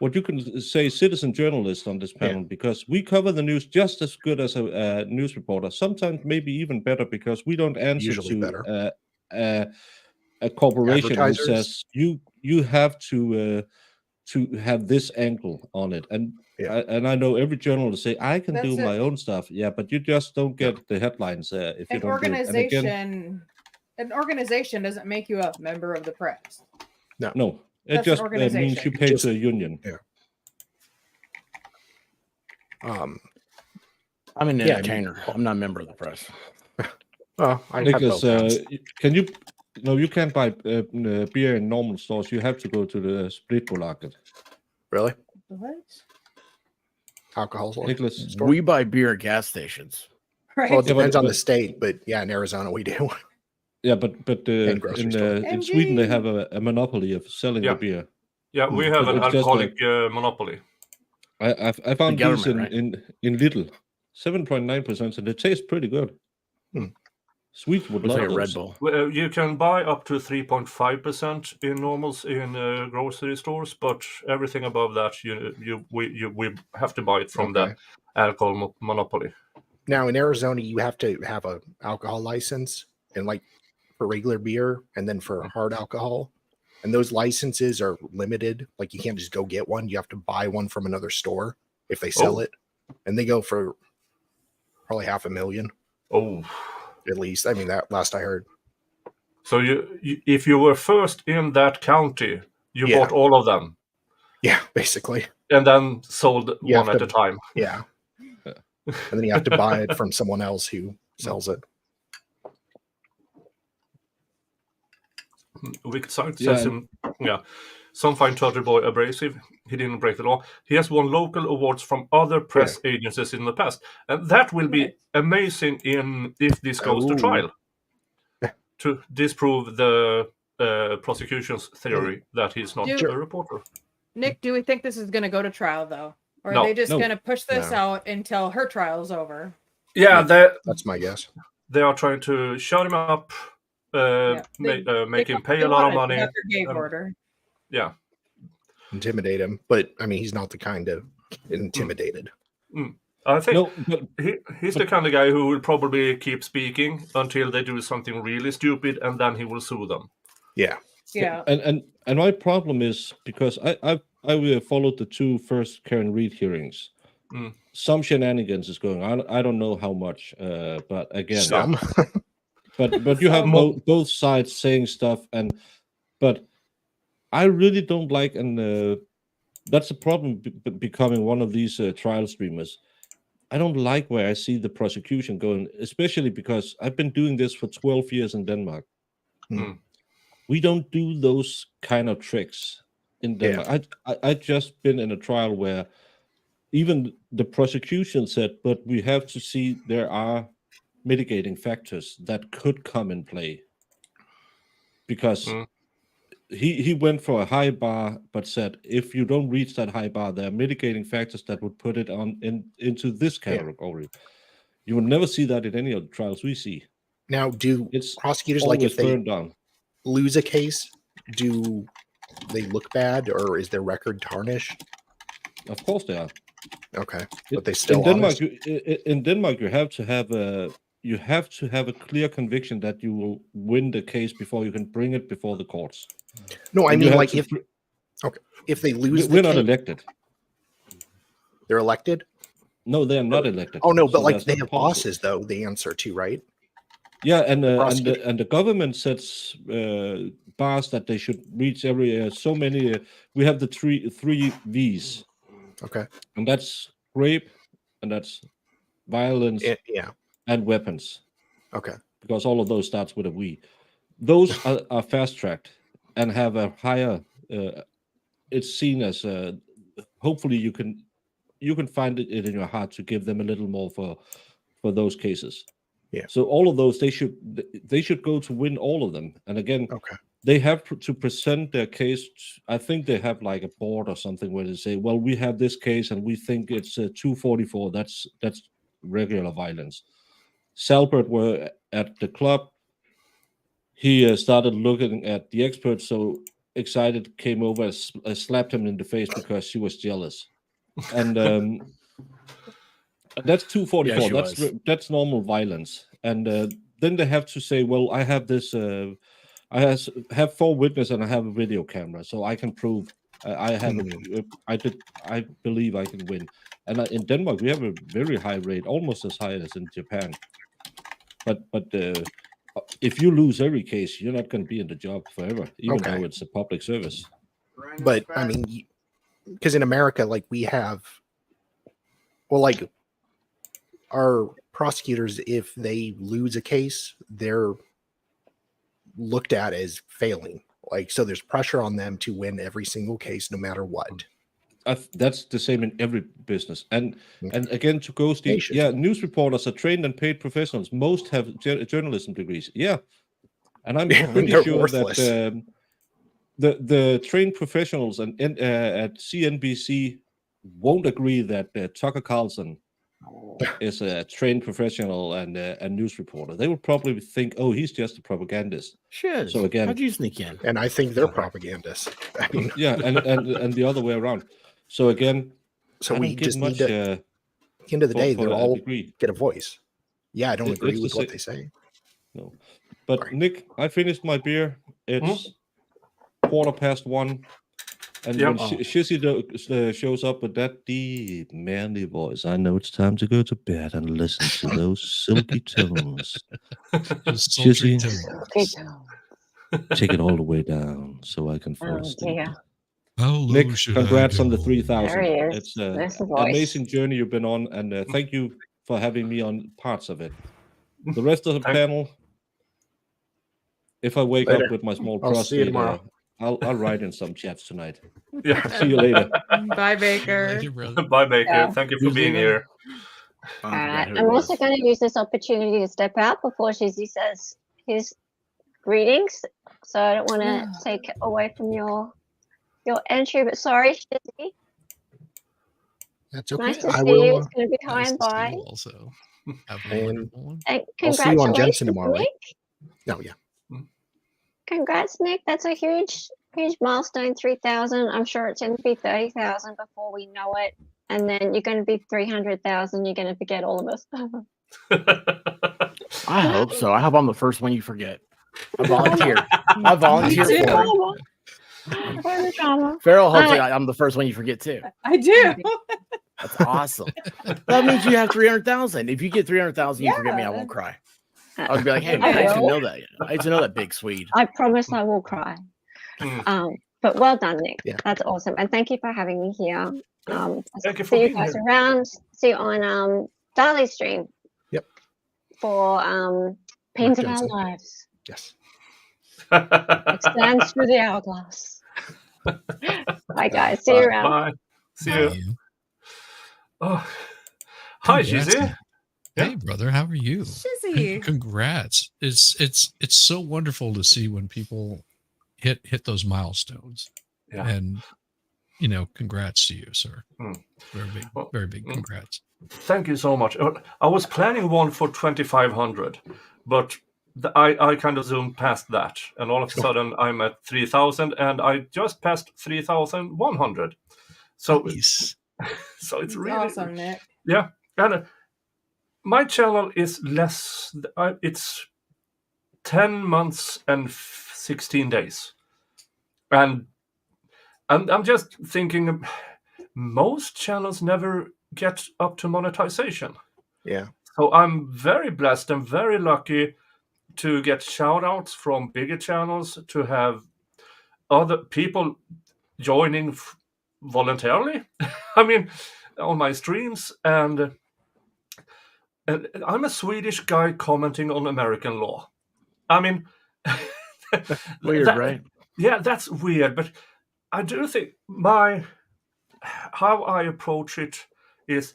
what you can say citizen journalists on this panel, because we cover the news just as good as a news reporter. Sometimes maybe even better, because we don't answer Usually to a corporation who Advertisers. says you have to have this angle on it. And I know every journalist say I can do That's my it. own stuff. Yeah, but you just don't get the headlines if you An don't do it. And again, an organization doesn't make you a member of the press. no, it That's an just means organization. you pay Just- to a union. I'm an Yeah, I mean- entertainer. I'm not a member of the press. Well, I have Nicholas, both hands. can you? No, you can't buy beer in normal stores. You have to go to the Spritbolaget. Really? What? Alcohol Nicholas, store? We buy beer at gas stations. Right. Well, it Yeah, depends on the but- state, but yeah, in Arizona we do. yeah, but And grocery in store. in Sweden they MG. have a monopoly of selling Yeah. the beer. Yeah, we have But an it's just alcoholic monopoly. I found these government, in Lidl, 7.9%, and it tastes pretty good. Hmm. Swedes would Looks love like a Red those. Bull. Well, you can buy up to 3.5% in normals in grocery stores, but everything above that, we have to buy it from Okay. the alcohol monopoly. Now in Arizona, you have to have a alcohol license, and like for regular beer, and then for hard alcohol. And those licenses are limited. Like you can't just go get one. You have to buy one from another store if they sell Oh. it, and they go for probably $500,000 Oh, at least. I mean, that last I heard. so if you were first in that county, you Yeah. bought all of them Yeah, basically. and then sold You one have at to- a time. Yeah. And then you have to buy it from someone else who sells it. Wicked Sight Yeah, says him, some find Turtle Boy abrasive. He didn't break the law. He has won local awards from other press agencies in the past, and that will be amazing if this goes to Oh. trial to disprove the prosecution's theory that he's not Do- a reporter. Nick, do we think this is going to go to trial though, or No. are they just No. going to push this No. out until her trial's over? Yeah, That's my guess. they are trying to shut him up, make him pay a lot of money. After gave um, order. Yeah, Intimidate him. But I mean, he's not the kind of intimidated. I think no, but he's the kind of guy who will probably keep speaking until they do something really stupid, and then he will sue them. Yeah. Yeah. and my problem is because I followed the two first Karen Reed hearings. Mm. Some shenanigans is going on. I don't know how much, but again, Some. but you have Some. both sides saying stuff, but I really don't like, and that's the problem becoming one of these trial streamers. I don't like where I see the prosecution going, especially because I've been doing this for 12 years in Denmark. Mm. We don't do those kind of tricks in Denmark. I just been in a trial where even the prosecution said, but we have to see there are mitigating factors that could come in play. Because he went for a high bar, but said, if you don't reach that high bar, there are mitigating factors that would put it into this category. You will never see that in any of the trials we see. Now, do It's prosecutors, like always if they burned down. lose a case, do they look bad, or is their record tarnished? Of course they are. Okay, but they still in Denmark. honest? In Denmark, you have to have a clear conviction that you will win the case before you can bring it before the courts. No, I And you mean, have like to if they lose, we're the not case, elected. they're elected. No, they are not elected. Oh no, but So like that's they not have possible. bosses, though. They answer to, right? Yeah, and Prosecutor. the government sets bars that they should reach every so many. We have the three V's, Okay. and that's rape, and that's violence, Yeah. and weapons, Okay. because all of those starts with a V. Those are fast tracked and have a higher. It's seen as hopefully you can find it in your heart to give them a little more for those cases. Yeah. So all of those they should go to win all of them. And again, Okay. they have to present their case. I think they have like a board or something where they say, well, we have this case and we think it's 244. That's regular violence. Salbert were at the club. He started looking at the expert, so excited came over and slapped him in the face because she was jealous. And that's 244. Yeah, that's normal violence. And then they have to say, well, I have this. I have 4 witnesses and I have a video camera, so I can prove I have. I believe I can win. And in Denmark, we have a very high rate, almost as high as in Japan. But if you lose every case, you're not going to be in the job forever, even though it's a public service. But I mean, because in America, like we have, well, like our prosecutors, if they lose a case, they're looked at as failing. Like, so there's pressure on them to win every single case, no matter what. That's the same in every business. And again, to go, Steve, news reporters are trained and paid professionals. Most have journalism degrees. Yeah. And I'm pretty sure worthless. that the trained professionals at CNBC won't agree that Tucker Carlson is a trained professional and a news reporter. They would probably think, oh, he's just a propagandist. Sure. So again, how'd you sneak in? And I think they're propagandists. I mean, yeah, and the other way around. So again, so I we don't get just much, need to. At the end of the day, for they'll a all degree. get a voice. Yeah, I don't agree It's with the what sa- they say. No, but Right. Nick, I finished my beer. It's 1:15, and when Shizzy shows up with that deep, manly voice, I know it's time to go to bed and listen to those silky tones. Shizzy, take it all the way down so I can fall asleep. Dear. How low Nick, should congrats I on the go? 3,000. There he is. It's There's the an voice. amazing journey you've been on, and thank you for having me on parts of it. The rest of the panel, if I wake Later. up with my small I'll see you prostate, tomorrow. I'll write in some chats tonight. Yeah. See you later. Bye, Baker. Later, brother. Bye, Baker. Yeah. Thank you for Who's being leaving? here. All right. I'm also going to use this opportunity to step out before Shizzy says his greetings. So I don't want to take away from your entry, but sorry, Shizzy. That's okay. Nice to I see will. you. It's going to be high Nice and to see by. you also. Have a And wonderful one. And I'll see you on congratulations, Jensen tomorrow, right? Nick. Oh, yeah. Congrats, Nick. That's a huge milestone. 3,000. I'm sure it's going to be 30,000 before we know it. And then you're going to be 300,000. You're going to forget all of us. I hope so. I hope I'm the first one you forget. I volunteer. I volunteer Me too. for it. For the drama. Farrell hopes I'm the first one you forget too. I do. That's awesome. That means you have 300,000. If you get 300,000, you forget me. I won't cry. I'll be like, hey, man, I used to know that. I used to know that big Swede. I promise I will cry. But well done, Nick. Yeah. That's awesome. And thank you for having me here. Thank you for See you being guys here. around. See you on Dali's stream. Yep. For Pains of Our Jensen. Lives. Yes. It stands through the hourglass. Bye, guys. See you around. Bye. See How you. are you? Oh. Hi, Congrats. Shizzy. Hey, brother, how are you? Shizzy. Congrats! It's so wonderful to see when people hit those milestones. Yeah. And congrats to you, sir. Very big congrats. Thank you so much. I was planning one for 2,500, but I kind of zoomed past that, and all of a sudden I'm at 3,000, and I just passed 3,100. So, Nice. so it's That's really awesome, Nick. yeah. And my channel is less. It's 10 months and 16 days, and I'm just thinking most channels never get up to monetization. Yeah. So I'm very blessed and very lucky to get shout outs from bigger channels, to have other people joining voluntarily. I mean, on my streams, and I'm a Swedish guy commenting on American law. I mean, Weird, right? Yeah, that's weird, but I do think how I approach it is,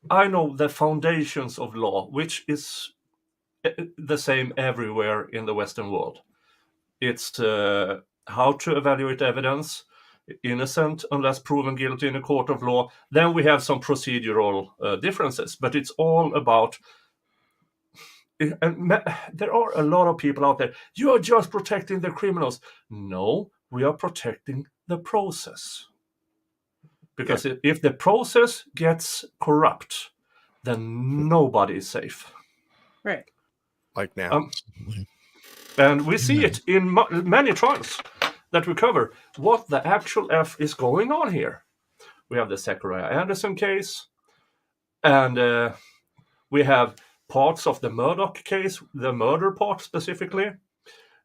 I know the foundations of law, which is the same everywhere in the Western world. It's how to evaluate evidence, innocent unless proven guilty in a court of law. Then we have some procedural differences, but it's all about. And there are a lot of people out there. You are just protecting the criminals. No, we are protecting the process. Because if the process gets corrupt, then nobody is safe. Right. Like now. And we see it in many trials that we cover. What the actual F is going on here? We have the Zachariah Anderson case, and we have parts of the Murdoch case, the murder part specifically.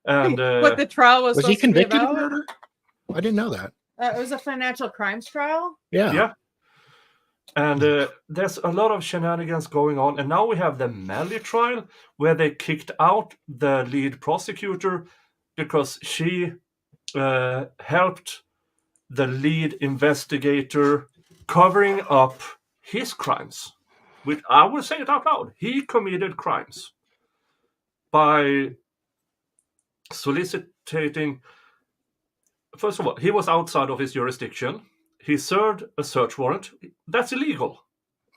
And what the trial was he supposed to be convicted of about? murder? I didn't know that. It was a financial crimes trial. Yeah. Yeah. And there's a lot of shenanigans going on. And now we have the Melly trial, where they kicked out the lead prosecutor because she helped the lead investigator covering up his crimes. Which I will say it out loud. He committed crimes by soliciting. First of all, he was outside of his jurisdiction. He served a search warrant. That's illegal.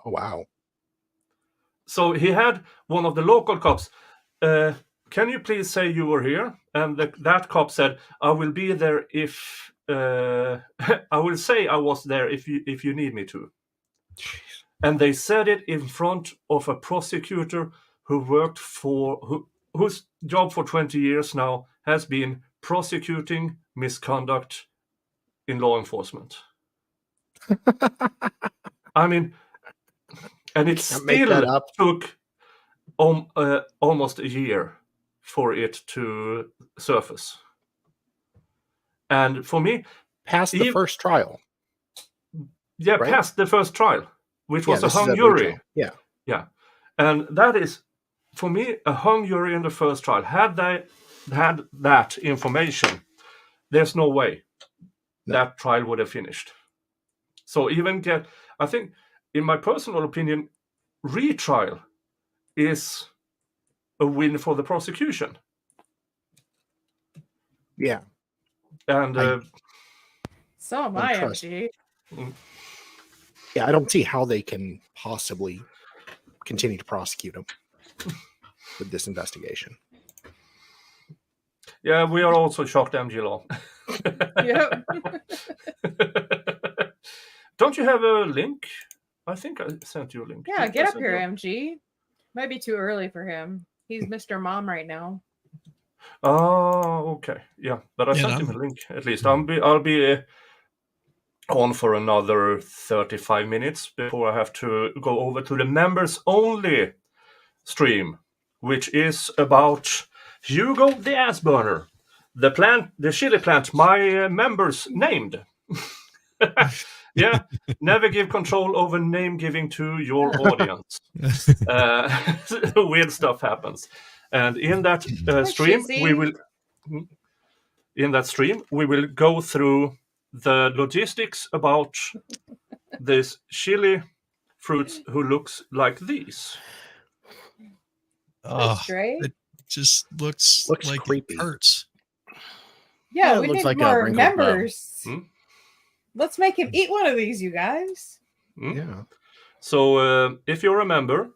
Oh, wow. So he had one of the local cops. Can you please say you were here? And that cop said, I will be there if... I will say I was there if you need me to. Jeez. And they said it in front of a prosecutor who worked whose job for 20 years now has been prosecuting misconduct in law enforcement. I mean, and it still took almost a year for it to surface. And for me, past the first trial. Yeah, right? Past the first trial, which was a hung jury. Yeah. And that is, for me, a hung jury in the first trial. Had they had that information, there's no way that trial would have finished. So I think, in my personal opinion, retrial is a win for the prosecution. Yeah. And so am I, MG. Yeah, I don't see how they can possibly continue to prosecute him with this investigation. Yeah, we are also shocked, MG Law. Yep. Don't you have a link? I think I sent you a link. Yeah, get up here, MG. Might be too early for him. He's Mr. Mom right now. Oh, okay. Yeah, but I sent him a link at least. I'll be on for another 35 minutes before I have to go over to the members only stream, which is about Hugo the Ass Burner, the chili plant my members named. Yeah, never give control over name giving to your audience. Weird stuff happens, and in that stream we will go through the logistics about this chili fruits who looks like these. It just looks like creepy. It hurts. Yeah, we need more members. Let's make him eat one of these, you guys. Yeah. So if you remember,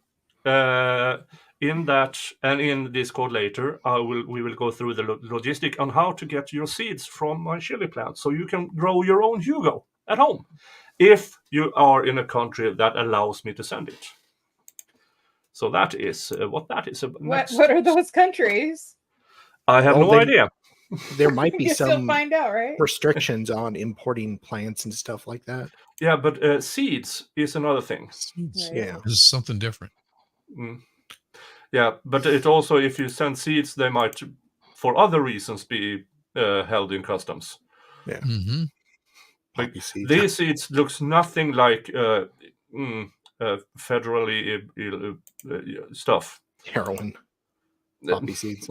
in that and in Discord later, we will go through the logistic on how to get your seeds from my chili plant, so you can grow your own Hugo at home, if you are in a country that allows me to send it. So that is what that is. What are those countries? I have no idea. There might be some find out, right? restrictions on importing plants and stuff like that. Yeah, but seeds is another thing. Seeds. Right. Yeah, this is something different. Yeah, but it also, if you send seeds, they might, for other reasons, be held in customs. Yeah. Mm-hmm. Like, these seeds looks nothing like federally stuff. Heroin. Poppy seeds.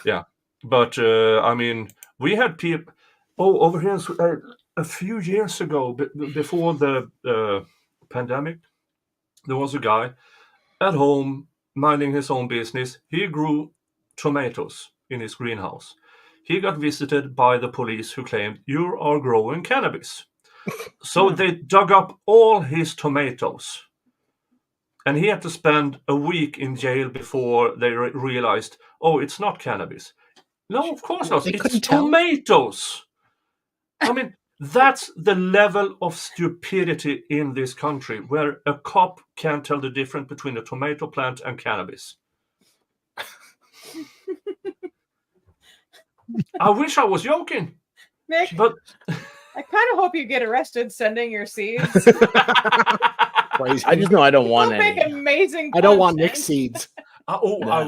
Yeah. But, I mean, we had people... Oh, over here, a few years ago, before the pandemic, there was a guy at home minding his own business. He grew tomatoes in his greenhouse. He got visited by the police who claimed, you are growing cannabis. So they dug up all his tomatoes. And he had to spend a week in jail before they realized, oh, it's not cannabis. No, of course not. It's tomatoes. I mean, that's the level of stupidity in this country, where a cop can't tell the difference between a tomato plant and cannabis. I wish I was joking. Nick, but I kind of hope you get arrested sending your seeds. I just know I don't want any. Make amazing I don't want Nick seeds. I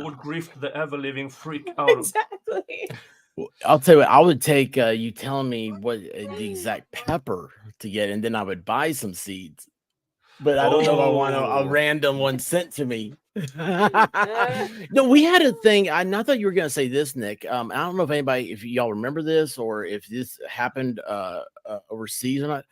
would grift the ever-living freak out of. Exactly. I'll tell you what, I would take you telling me what the exact pepper to get, and then I would buy some seeds. But I don't know if I want a random one sent to me. No, we had a thing. I thought you were going to say this, Nick. I don't know if y'all remember this or if this happened overseas or not.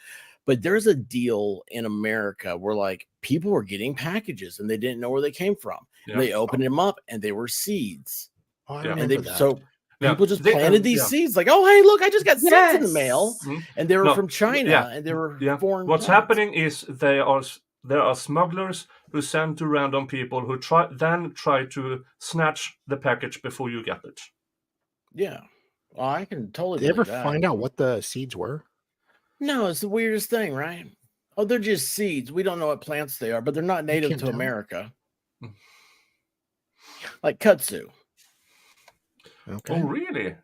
But there's a deal in America where like people were getting packages and they didn't know where they came from. Yeah. They opened them up and they were seeds. Oh, I remember that. So people just planted these seeds, like, oh, hey, look, I just got seeds in the mail, and they were from China, and they were foreign. What's happening is there are smugglers who send to random people who try to snatch the package before you get it. Yeah, well, I can totally. Did you ever find out what the seeds were? No, it's the weirdest thing, right? Oh, they're just seeds. We don't know what plants they are, but they're not native to America. Like kudzu. Okay. Oh, really?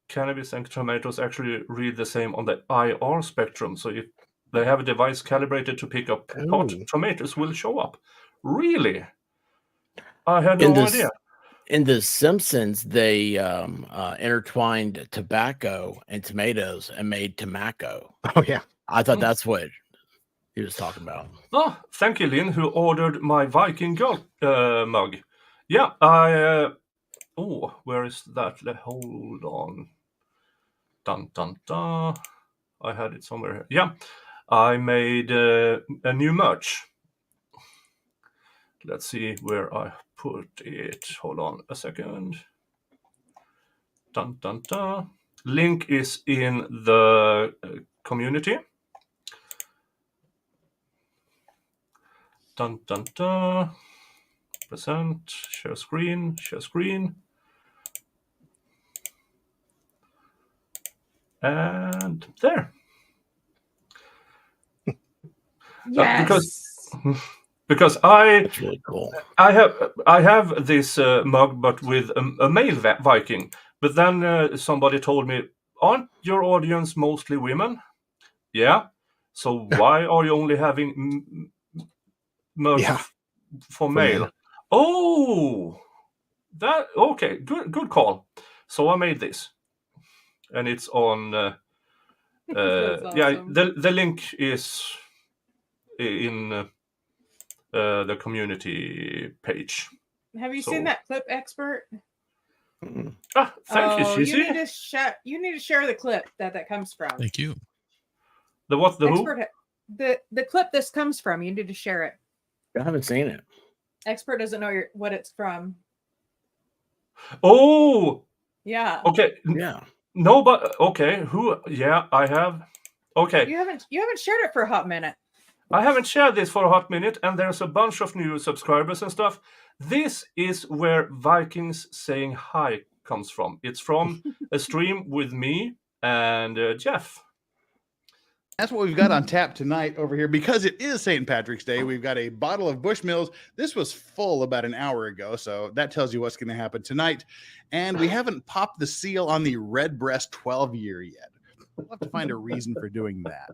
Cannabis and tomatoes actually read the same on the IR spectrum. So if they have a device calibrated to pick up hot tomatoes, will show up. Really? I had no idea. In The Simpsons, they intertwined tobacco and tomatoes and made tobacco. Oh, yeah. I thought that's what he was talking about. Oh, thank you, Lynn, who ordered my Viking Girl mug. Yeah, where is that? Hold on. Dun, dun, dun. I had it somewhere here. Yeah, I made a new merch. Let's see where I put it. Hold on a second. Dun, dun, dun. Link is in the community. Dun, dun, dun. Present, share screen. And there. Yes. Because That's really cool. I have this mug, but with a male Viking. But then somebody told me, aren't your audience mostly women? Yeah. So why are you only having merch for male? Oh, that okay. Good call. So I made this, and it's on. Awesome. Yeah, the link is in the community page. Have you seen that clip, Expert? Thank you, Shishi. You need to share the clip that comes from. Thank you. The what? The Expert, who? The clip this comes from. You need to share it. I haven't seen it. Expert doesn't know what it's from. Oh. Yeah. Okay. Yeah. No, but okay. Who? Yeah, I have. Okay. You haven't shared it for a hot minute. I haven't shared this for a hot minute, and there's a bunch of new subscribers and stuff. This is where Vikings saying hi comes from. It's from a stream with me and Jeff. That's what we've got on tap tonight over here. Because it is St. Patrick's Day, we've got a bottle of Bushmills. This was full about an hour ago, so that tells you what's going to happen tonight. And we haven't popped the seal on the Redbreast 12-year yet. We'll have to find a reason for doing that.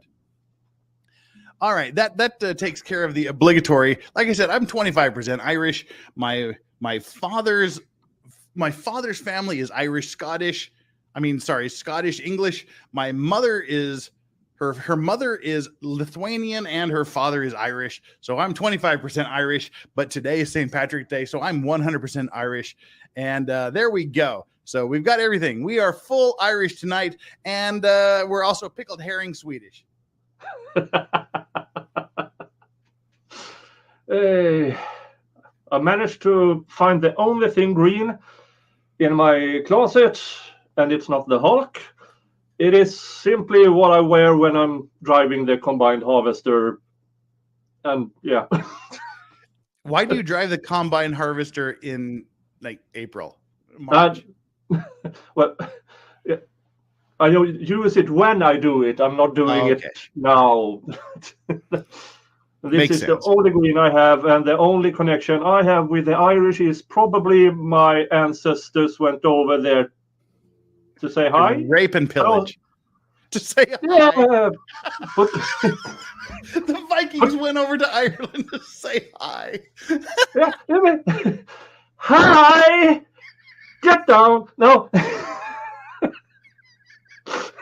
All right, that takes care of the obligatory. Like I said, I'm 25% Irish. My father's family is Scottish English. My mother is her mother is Lithuanian and her father is Irish. So I'm 25% Irish, but today is St. Patrick's Day, so I'm 100% Irish. And there we go. So we've got everything. We are full Irish tonight, and we're also pickled herring Swedish. I managed to find the only thing green in my closet, and it's not the Hulk. It is simply what I wear when I'm driving the combined harvester. And yeah. Why do you drive the combine harvester in like April? March? Well, I use it when I do it. I'm not doing it now. This is the only green I have, and the only connection I have with the Irish is probably my ancestors went over there to say hi. Rape and pillage. To say hi. Yeah, but the Vikings went over to Ireland to say hi. Hi! Get down! No.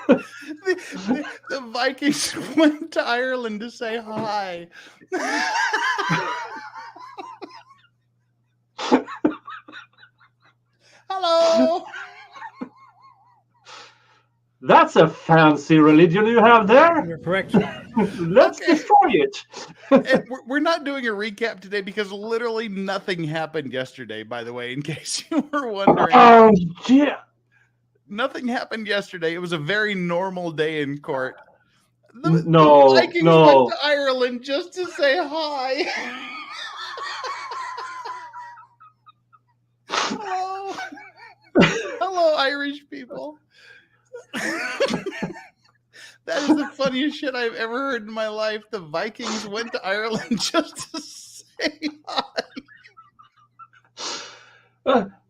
The Vikings went to Ireland to say hi. Hello. That's a fancy religion you have there. You're correct. Let's destroy it. And we're not doing a recap today because literally nothing happened yesterday, by the way, in case you were wondering. Oh, yeah. Nothing happened yesterday. It was a very normal day in court. The Vikings went to Ireland just to say hi. Hello. Hello, Irish people. That is the funniest shit I've ever heard in my life. The Vikings went to Ireland just to say hi.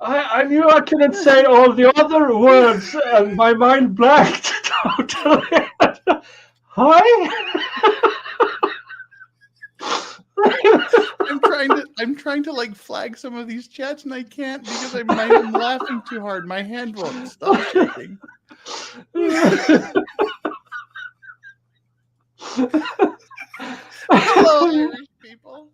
I knew I couldn't say all the other words, and my mind blanked totally. Hi. I'm trying to like flag some of these chats, and I can't because I'm laughing too hard. My hand won't stop shaking. Hello, Irish people.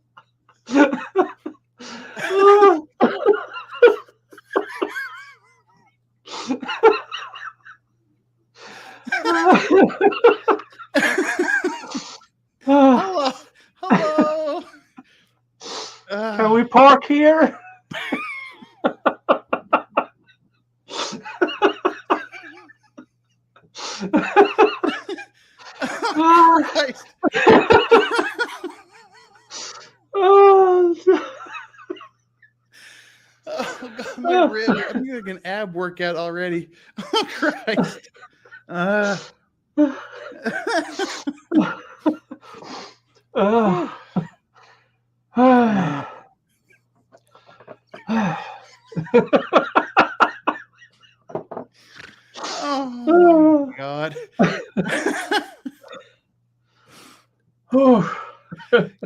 Hello. Hello. Can we park here? Oh, Christ. Oh, God, my rib. I'm doing an ab workout already. Oh, Christ. Oh, God.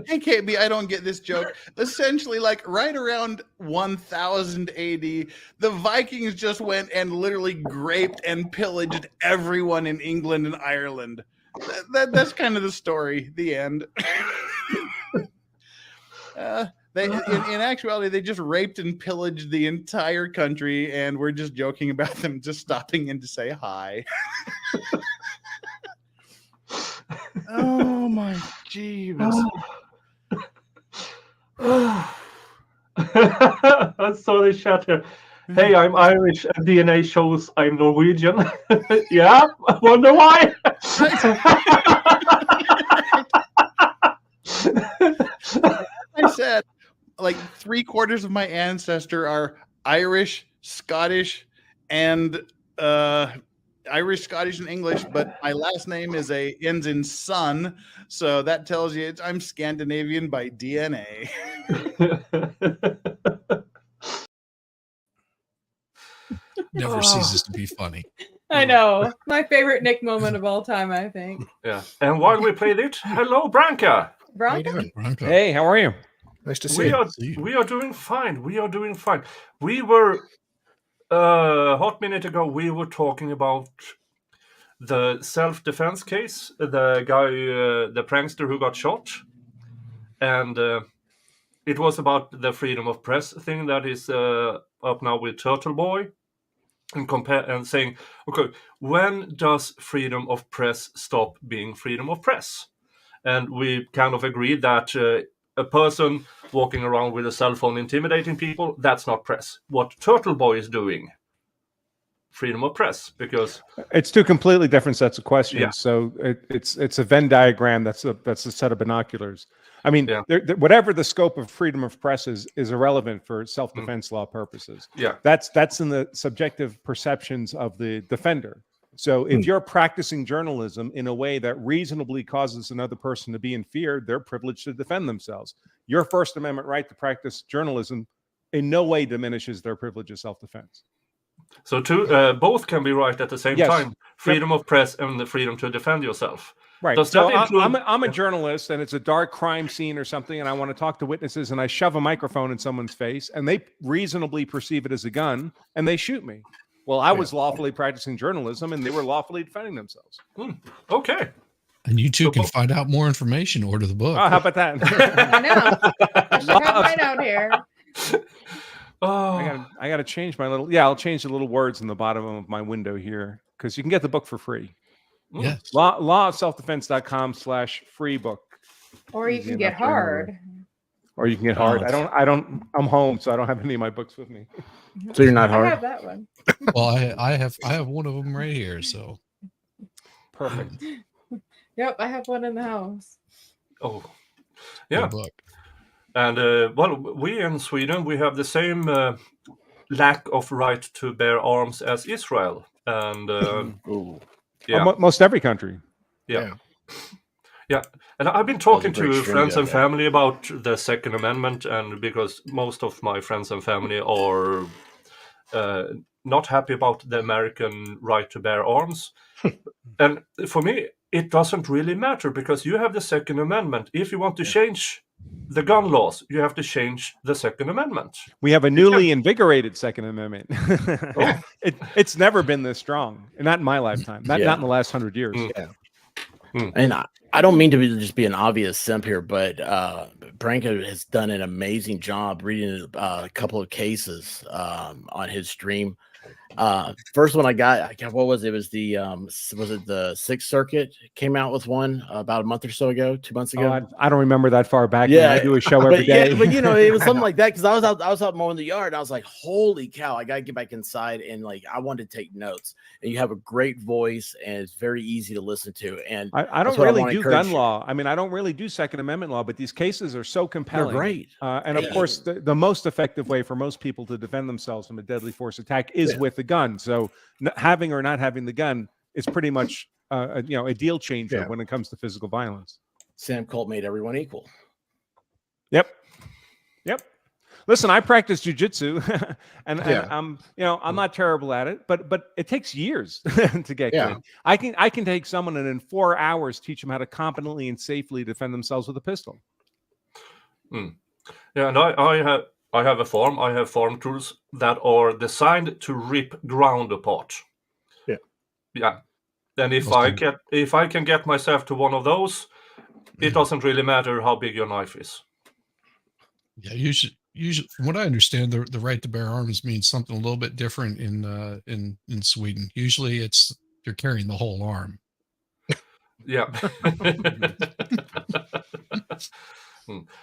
Hey, KB, I don't get this joke. Essentially, like right around 1000 AD, the Vikings just went and literally graped and pillaged everyone in England and Ireland. That's kind of the story. The end. In actuality, they just raped and pillaged the entire country, and we're just joking about them just stopping in to say hi. Oh my jeebus. I saw the chat here. Hey, I'm Irish and DNA shows I'm Norwegian. Yeah, I wonder why. I said like 3/4 of my ancestor are Irish, Scottish, and Irish, Scottish, and English, but my last name ends in son, so that tells you I'm Scandinavian by DNA. Never ceases to be funny. I know. My favorite Nick moment of all time, I think. Yeah. And while we played it, hello, Branca. Branca. Hey, how are you? Nice to see you. We are doing fine. We are doing fine. We were a hot minute ago. We were talking about the self-defense case, the guy, the prankster who got shot, and it was about the freedom of press thing that is up now with Turtle Boy, and saying, okay, when does freedom of press stop being freedom of press? And we kind of agreed that a person walking around with a cell phone intimidating people, that's not press. What Turtle Boy is doing, freedom of press, because it's two completely different sets of questions. Yeah. So it's a Venn diagram. That's a set of binoculars. I mean, whatever the scope of freedom of press is irrelevant for self-defense law purposes. Yeah, that's in the subjective perceptions of the defender. So if you're practicing journalism in a way that reasonably causes another person to be in fear, they're privileged to defend themselves. Your First Amendment right to practice journalism in no way diminishes their privilege of self-defense. So both can be right at the same time. Freedom of press and the freedom to defend yourself. Right. Does So that include... I'm a journalist, and it's a dark crime scene or something, and I want to talk to witnesses, and I shove a microphone in someone's face, and they reasonably perceive it as a gun, and they shoot me. Well, I was lawfully practicing journalism, and they were lawfully defending themselves. Okay. And you too can find out more information. Order the book. Oh, how about that? I know. I should have mine out here. Oh. I got to change my little. Yeah, I'll change the little words in the bottom of my window here because you can get the book for free. Yes. lawofselfdefense.com/free book. Or you can get hard. Or you can get hard. I'm home, so I don't have any of my books with me. So you're not I hard. have that one. Well, I have one of them right here. So perfect. Yep, I have one in the house. Oh, yeah. Good book. And well, we in Sweden, we have the same lack of right to bear arms as Israel. And most every country. Yeah. And I've been talking to friends and family about the Second Amendment, and because most of my friends and family are not happy about the American right to bear arms. And for me, it doesn't really matter because you have the Second Amendment. If you want to change the gun laws, you have to change the Second Amendment. We have a newly invigorated Second Amendment. It's never been this strong, and not in my lifetime. Not in the last 100 years. And I don't mean to just be an obvious simp here, but Branko has done an amazing job reading a couple of cases on his stream. First one I got, what was it? It was the was it the Sixth Circuit came out with one about a month or so ago, 2 months ago. I don't remember that far back. Yeah, I do a show every day. Yeah, but you know, it was something like that because I was out mowing the yard. And I was like, holy cow! I gotta get back inside and like I wanted to take notes. And you have a great voice, and it's very easy to listen to. And I don't really do gun law. I mean, I don't really do Second Amendment law, but these cases are so compelling. They're great. And of course, the most effective way for most people to defend themselves from a deadly force attack is with the gun. So having or not having the gun is pretty much a deal changer when it comes to physical violence. Sam Colt made everyone equal. Yep. Listen, I practice jujitsu, and I'm not terrible at it, but it takes years to get good. I can take someone and in 4 hours teach them how to competently and safely defend themselves with a pistol. Yeah, and I have a farm. I have farm tools that are designed to rip ground apart. Yeah. And if I can get myself to one of those, it doesn't really matter how big your knife is. Yeah, usually, from what I understand, the right to bear arms means something a little bit different in Sweden. Usually, it's you're carrying the whole arm. Yeah.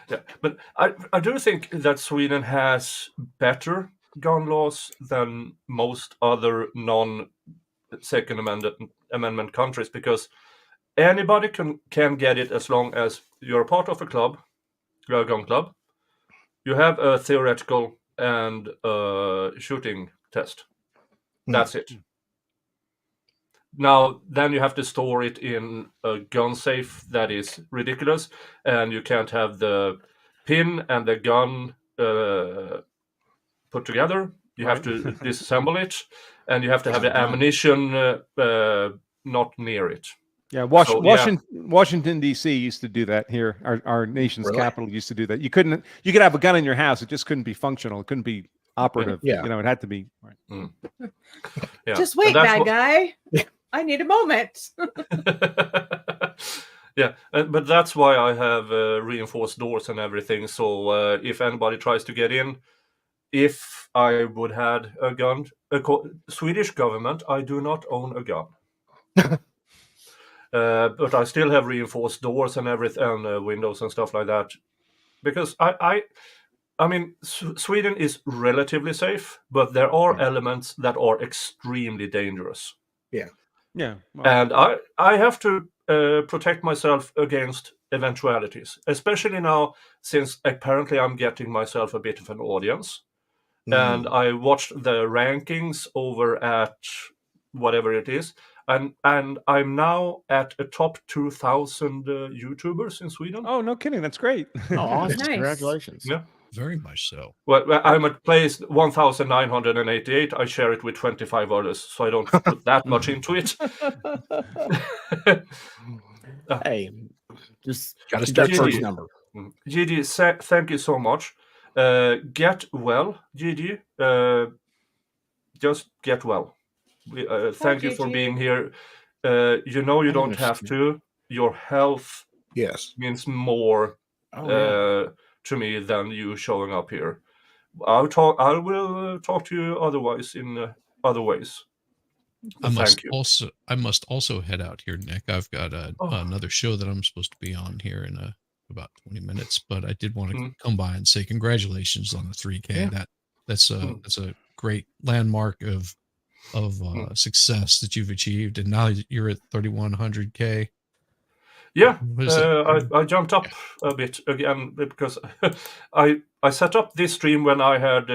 Yeah, but I do think that Sweden has better gun laws than most other non-Second Amendment countries because anybody can get it as long as you're part of a club, you're a gun club, you have a theoretical and shooting test. That's it. Now, then you have to store it in a gun safe that is ridiculous, and you can't have the pin and the gun put together. You have to disassemble it, and you have to have the ammunition not near it. Yeah, Washington D.C. used to do that here. Our nation's capital used to do that. You could have a gun in your house; it just couldn't be functional. It couldn't be operative. Yeah. It had to be. Right. Yeah. Just wait, bad guy. I need a moment. Yeah, but that's why I have reinforced doors and everything. So if anybody tries to get in, if I would have a gun, Swedish government, I do not own a gun. But I still have reinforced doors and everything, and windows and stuff like that. Because I mean, Sweden is relatively safe, but there are elements that are extremely dangerous. Yeah. Well, and I have to protect myself against eventualities, especially now since apparently I'm getting myself a bit of an audience. And I watched the rankings over at whatever it is, and I'm now at a top 2,000 YouTubers in Sweden. Oh, no kidding! That's great. Oh, awesome! Nice. Congratulations. Yeah. Very much so. Well, I'm at place 1,988. I share it with 25 others, so I don't put that much into it. Hey, just got to do start that first GG. number. GD, thank you so much. Get well, GD. Just get well. Thank you for GG. being here. You don't have to. Your health means more to me than you showing up here. I will talk to you otherwise in other ways. I Thank you. must also head out here, Nick. I've got another show that I'm supposed to be on here in about 20 minutes, but I did want to come by and say congratulations on the 3K. Yeah. That's a great landmark of success that you've achieved, and now you're at 3,100K. Yeah, I jumped up a bit again because I set up this stream when I had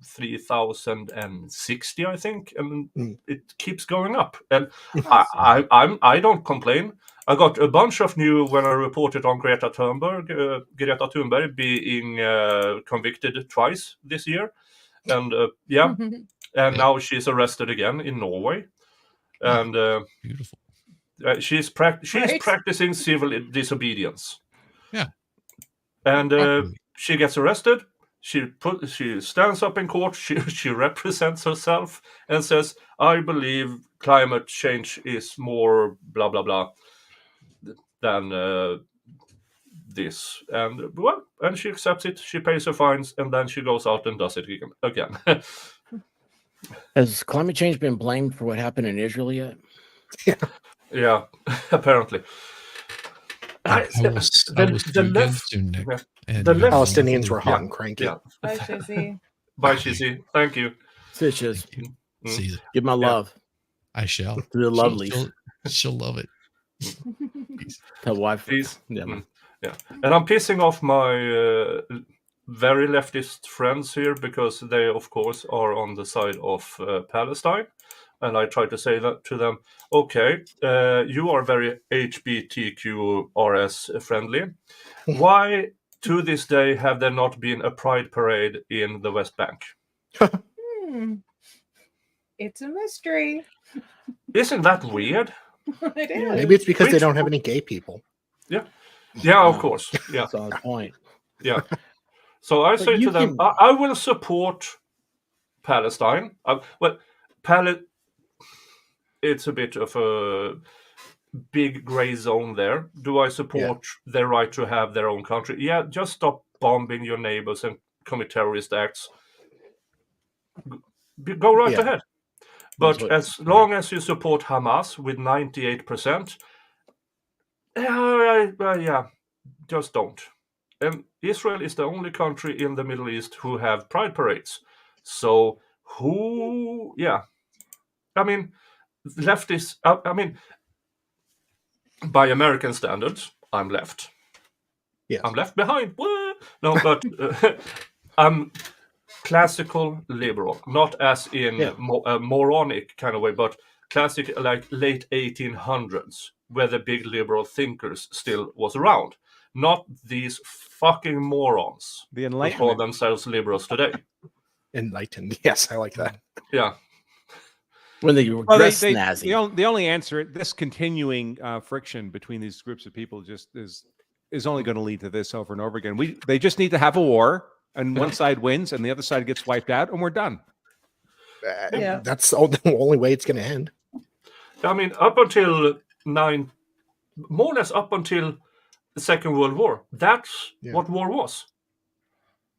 3,060, I think, and it keeps going up. And I don't complain. I got a bunch of new when I reported on Greta Thunberg being convicted twice this year, and and now she's arrested again in Norway, and beautiful. She's practicing civil disobedience. Yeah, and she gets arrested. She stands up in court. She represents herself and says, "I believe climate change is more blah blah blah than this." And and she accepts it. She pays her fines, and then she goes out and does it again. Has climate change been blamed for what happened in Israel yet? Yeah, apparently. The Palestinians were hot and cranky. Yeah. Bye, Shizzy. Bye, Shizzy. Thank you. Stitches. See you. Give my love. I shall. To the lovelies. She'll love it. Tell wife. Please. Yeah. Yeah. And I'm pissing off my very leftist friends here because they, of course, are on the side of Palestine. And I try to say that to them, okay, you are very HBTQRS friendly. Why, to this day, have there not been a pride parade in the West Bank? It's a mystery. Isn't that weird? It is. Maybe it's because they don't have any gay people. Yeah. Yeah, of course. Yeah. That's on point. Yeah. So I say to them, I will support Palestine. It's a bit of a big gray zone there. Do I support their right to have their own country? Yeah, just stop bombing your neighbors and commit terrorist acts. Go right ahead. But as long as you support Hamas with 98%, just don't. And Israel is the only country in the Middle East who have pride parades. So I mean, leftists, by American standards, I'm left. Yeah, I'm left behind. No, but I'm classical liberal, not as in a moronic kind of way, but classic, like late 1800s, where the big liberal thinkers still was around. Not these fucking morons the who Enlightenment. call themselves liberals today. Enlightened. Yes, I like that. Yeah. When they dress the snazzy. only answer, this continuing friction between these groups of people just is only going to lead to this over and over again. They just need to have a war, and one side wins, and the other side gets wiped out, and we're done. That's the only way it's going to end. I mean, up until more or less up until the Second World War, that's what war was.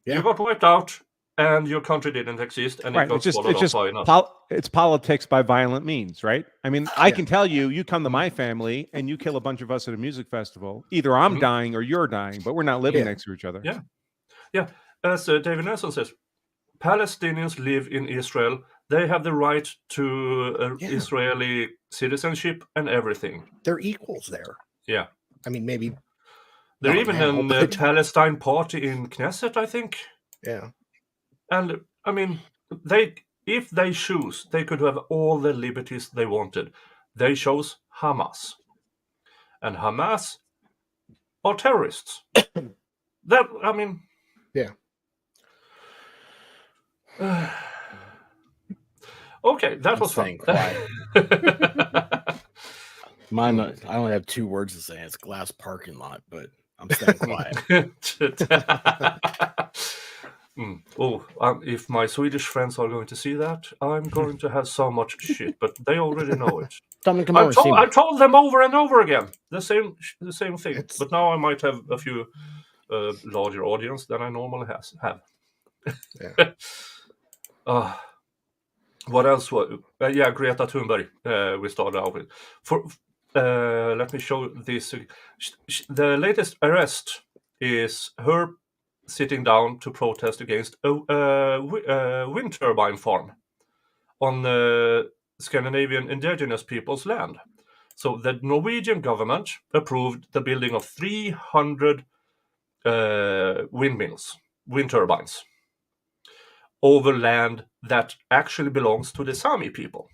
Yeah. You got wiped out, and your country didn't exist, and it got swallowed up by another. It's politics by violent means, right? I mean, I can tell you come to my family and you kill a bunch of us at a music festival. Either I'm dying or you're dying, but we're not living next to each other. Yeah. Yeah. As David Nelson says, Palestinians live in Israel. They have the right to Israeli citizenship and everything. They're equals there. Yeah. I mean, maybe. They're even in the Palestine party in Knesset, I think. Yeah. And I mean, if they choose, they could have all the liberties they wanted. They chose Hamas. And Hamas are terrorists. Okay, that was fun. Mine, I only have 2 words to say. It's glass parking lot, but I'm staying quiet. If my Swedish friends are going to see that, I'm going to have so much shit. But they already know it. I told them over and over again the same thing. But now I might have a few larger audience than I normally have. What else? Greta Thunberg. We started out with. Let me show this. The latest arrest is her sitting down to protest against a wind turbine farm on Scandinavian indigenous people's land. So the Norwegian government approved the building of 300 wind turbines, over land that actually belongs to the Sami people.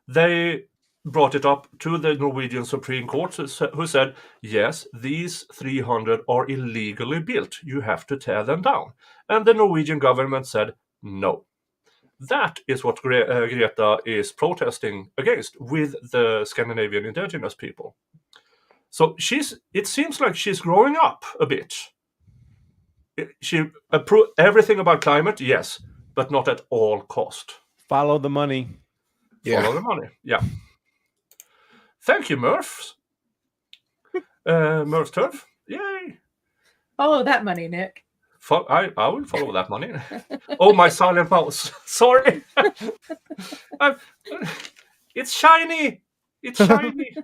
They brought it up to the Norwegian Supreme Court, who said, yes, these 300 are illegally built. You have to tear them down. And the Norwegian government said, no. That is what Greta is protesting against with the Scandinavian indigenous people. So it seems like she's growing up a bit. She approved everything about climate, yes, but not at all cost. Follow the money. Follow the money, yeah. Thank you, Murphs. Murph's Turf. Yay. Follow that money, Nick. I will follow that money. Oh, my silent mouse. Sorry. It's shiny. It's shiny.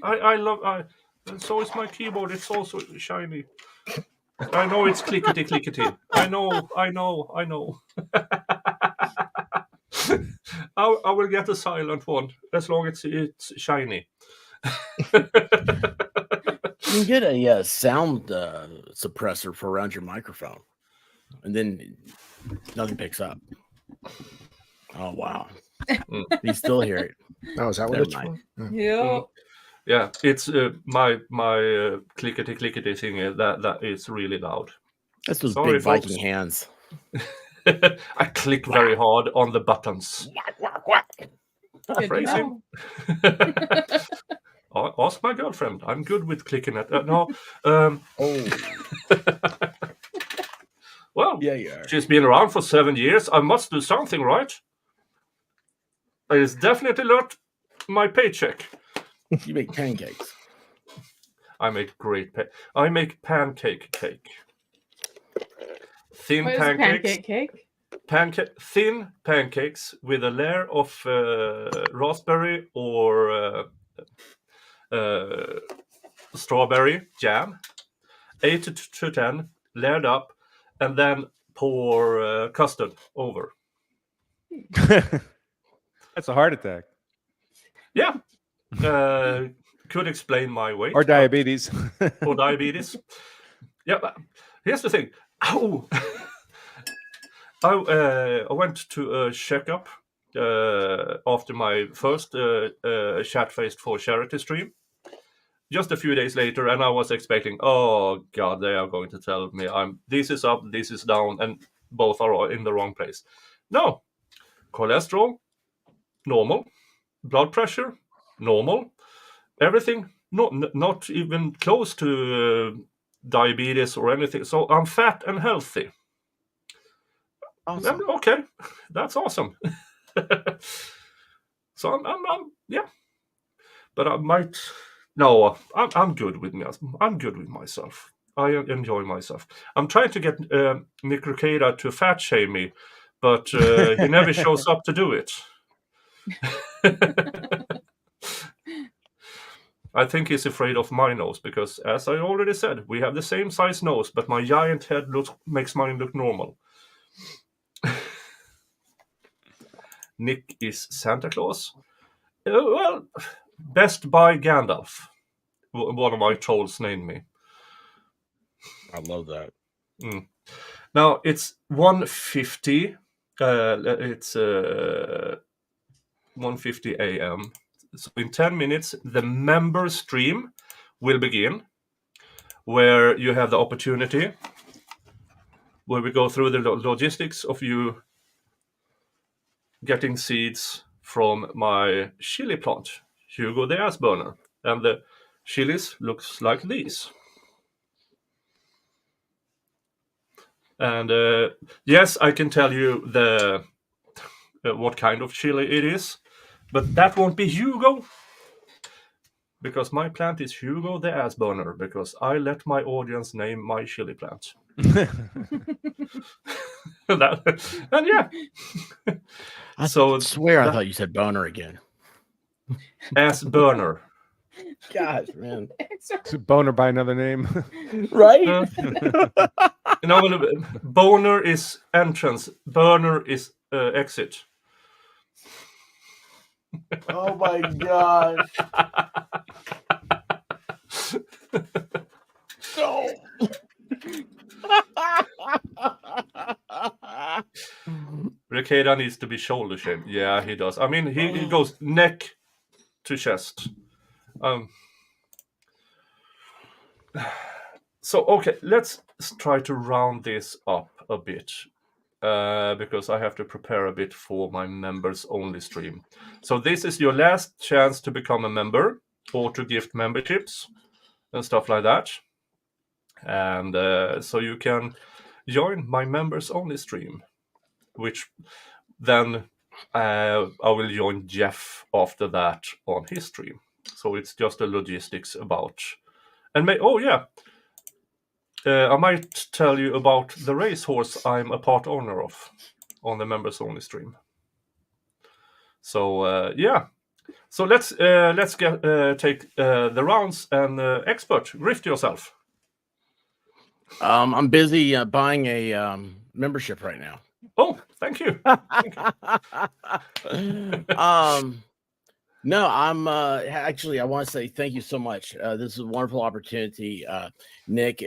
I love. So is my keyboard. It's also shiny. I know it's clickety. I know. I will get a silent one as long as it's shiny. You can get a sound suppressor for around your microphone, and then nothing picks up. Oh wow! You still hear it? Oh, is that what it's for? Yeah. Yeah, it's my clickety thing that is really loud. That's those big Viking hands. I click very hard on the buttons. Phrasing. Ask my girlfriend. I'm good with clicking at no. Well, she's been around for 7 years. I must do something right. It's definitely not my paycheck. You make pancakes. I make I make pancake cake. Thin pancakes. Thin pancakes with a layer of raspberry or strawberry jam, 8 to 10, layered up, and then pour custard over. That's a heart attack. Yeah. Could explain my weight. Or diabetes. Or diabetes. Yeah, but here's the thing. Ow! I went to a checkup after my first Chat-Faced for Charity stream. Just a few days later, and I was expecting, oh God, they are going to tell me this is up, this is down, and both are in the wrong place. No. Cholesterol, normal. Blood pressure, normal. Everything, not even close to diabetes or anything. So I'm fat and healthy. Awesome. Okay, that's awesome. So I'm yeah. But I might. No, I'm good with me. I'm good with myself. I enjoy myself. I'm trying to get Nick Ricada to fat shame me, but he never shows up to do it. I think he's afraid of my nose because, as I already said, we have the same size nose, but my giant head makes mine look normal. Nick is Santa Claus. Well, best by Gandalf. One of my trolls named me. I love that. Now it's 1:50. It's 1:50 a.m. So in 10 minutes, the member stream will begin, where you have the opportunity where we go through the logistics of you getting seeds from my chili plant, Hugo the Ass Burner. And the chilies looks like these. And yes, I can tell you the what kind of chili it is, but that won't be Hugo, because my plant is Hugo the Ass Burner, because I let my audience name my chili plant. And yeah. I So swear I thought you said boner again. Ass Burner. Gosh, man. It's a boner by another name. Right? Boner is entrance. Burner is exit. Oh my gosh. No. Ricada needs to be shoulder shaved. Yeah, he does. I mean, he goes neck to chest. So, okay, let's try to round this up a bit. Because I have to prepare a bit for my members only stream. So this is your last chance to become a member or to gift memberships and stuff like that. And so you can join my members only stream, which then I will join Jeff after that on his stream. So it's just the logistics about. And I might tell you about the racehorse I'm a part owner of on the members only stream. So so let's take the rounds and expert grift yourself. I'm busy buying a membership right now. Oh, thank you. No, I'm actually, I want to say thank you so much. This is a wonderful opportunity. Nick,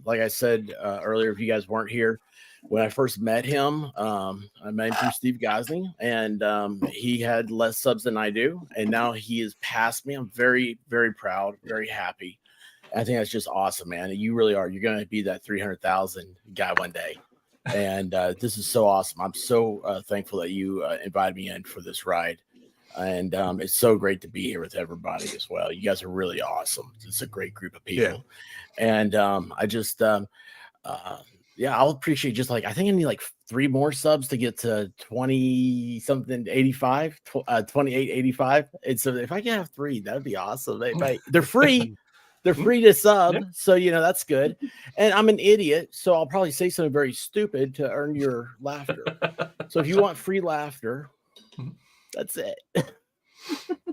like I said earlier, if you guys weren't here, when I first met him, I met him through Steve Gosling, and he had less subs than I do. And now he has passed me. I'm very, very proud, very happy. I think that's just awesome, man. You really are. You're going to be that 300,000 guy one day. And this is so awesome. I'm so thankful that you invited me in for this ride. And it's so great to be here with everybody as well. You guys are really awesome. It's a great group of people. Yeah. And I just, I'll appreciate just like, I think I need like 3 more subs to get to 20 something 85, 28, 85. And so if I can have 3, that'd be awesome. They're free. They're free to sub. Yeah. So, that's good. And I'm an idiot. So I'll probably say something very stupid to earn your laughter. So if you want free laughter, that's it.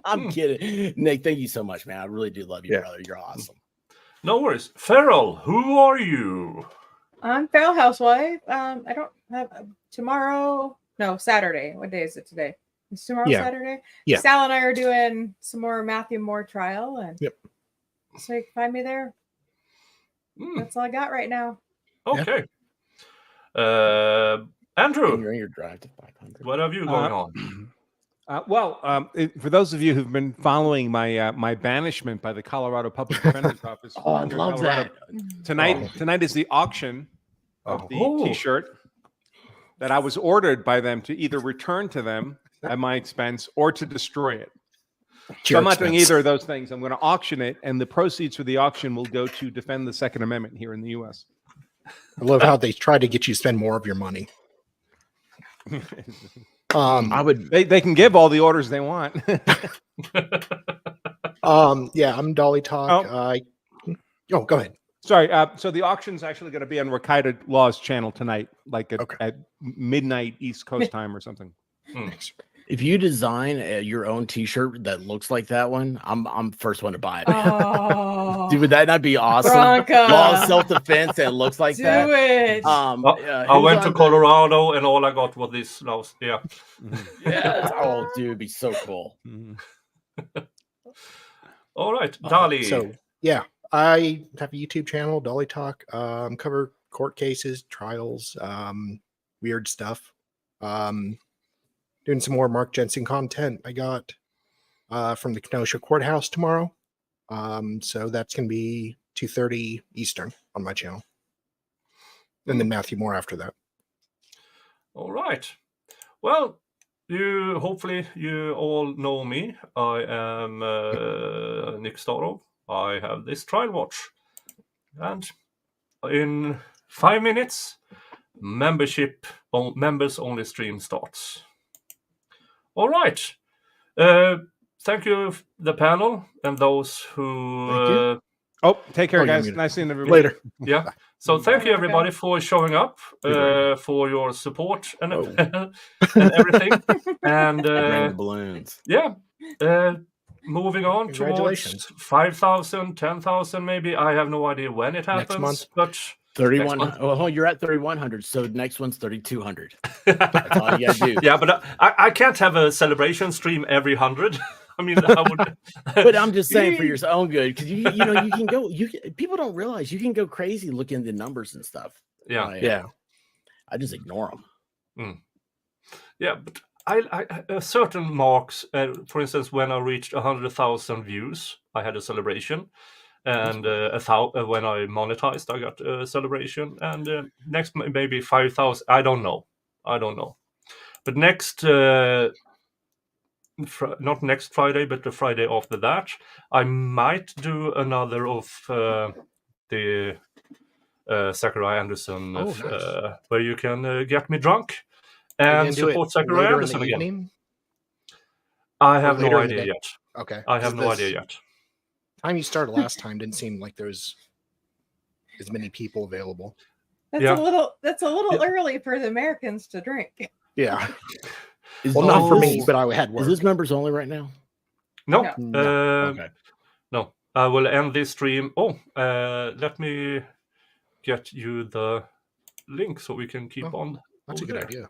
I'm kidding. Nick, thank you so much, man. I really do love you, brother. You're awesome. No worries. Farrell, who are you? I'm Farrell Housewife. I don't have Saturday. What day is it today? Is tomorrow Saturday? Yeah. Sal and I are doing some more Matthew Moore trial. And so you can find me there. That's all I got right now. Okay. Andrew, your drive to 500. What have you going on? For those of you who've been following my banishment by the Colorado Public Defender's Office, I love that. Tonight is the auction of the T-shirt that I was ordered by them to either return to them at my expense or to destroy it. So I'm not doing either of those things. I'm going to auction it, and the proceeds for the auction will go to defend the Second Amendment here in the U.S. I love how they try to get you to spend more of your money. They can give all the orders they want. I'm Dolly Talk. Go ahead. Sorry. So the auction's actually going to be on Ricada Law's channel tonight, like at midnight East Coast time or something. If you design your own T-shirt that looks like that one, I'm first one to buy it. Oh, dude, would that not be awesome? Law of self-defense that looks like that. Do it. I went to Colorado and all I got was this. Yeah. Oh, dude, it'd be so cool. All right, Dali. I have a YouTube channel, Dolly Talk. Cover court cases, trials, weird stuff. Doing some more Mark Jensen content I got from the Kenosha Courthouse tomorrow. So that's going to be 2:30 Eastern on my channel. And then Matthew Moore after that. All right. Well, hopefully you all know me. I am Nick Starov. I have this trial watch. And in 5 minutes, members only stream starts. All right. Thank you, the panel, and those who. Take care, guys. Nice seeing everybody. Later. Yeah. So thank you, everybody, for showing up, for your support and everything. And the balloons. Yeah. Moving on Congratulations. towards 5,000, 10,000, maybe. I have no idea when it happens. Next month. But 31. Oh, you're at 3,100. So next one's 3,200. That's all you gotta do. Yeah, but I can't have a celebration stream every 100. I mean, I would. But I'm just saying for your own good, because you can go. People don't realize you can go crazy looking at the numbers and stuff. Yeah, I just ignore them. Yeah, but I certain marks. For instance, when I reached 100,000 views, I had a celebration, and when I monetized, I got a celebration. And next maybe 5,000. I don't know. But next. Not next Friday, but the Friday after that, I might do another of the Zachariah Anderson, where you can get me drunk and support Zachariah Anderson again. Evening? I have no Later in the idea day? yet. Okay. I have no idea yet. Time you started last time didn't seem like there was as many people available. That's a little early for the Americans to drink. Yeah. Well, not for me, but I had work. Is this members only right now? No. Okay. No. I will end this stream. Let me get you the link so we can keep on. That's a good idea.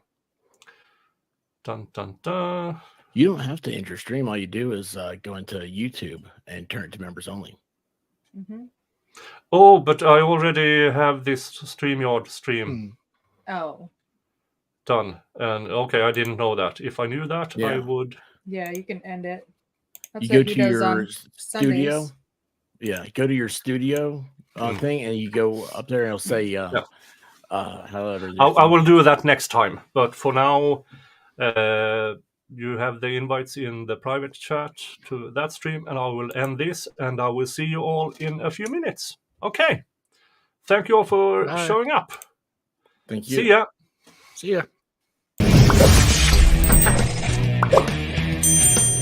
Dun, dun, dun. You don't have to end your stream. All you do is go into YouTube and turn it to members only. Mm-hmm. Oh, but I already have this StreamYard stream. Oh. Done. And okay, I didn't know that. If I knew that, I would. Yeah, you can end it. That's You go what he to does your on studio. Sundays. Yeah, go to your studio thing, and you go up there, and it'll say, however. I will do that next time. But for now, you have the invites in the private chat to that stream, and I will end this, and I will see you all in a few minutes. Okay. Thank you all for showing up. Thank you. See ya. See ya.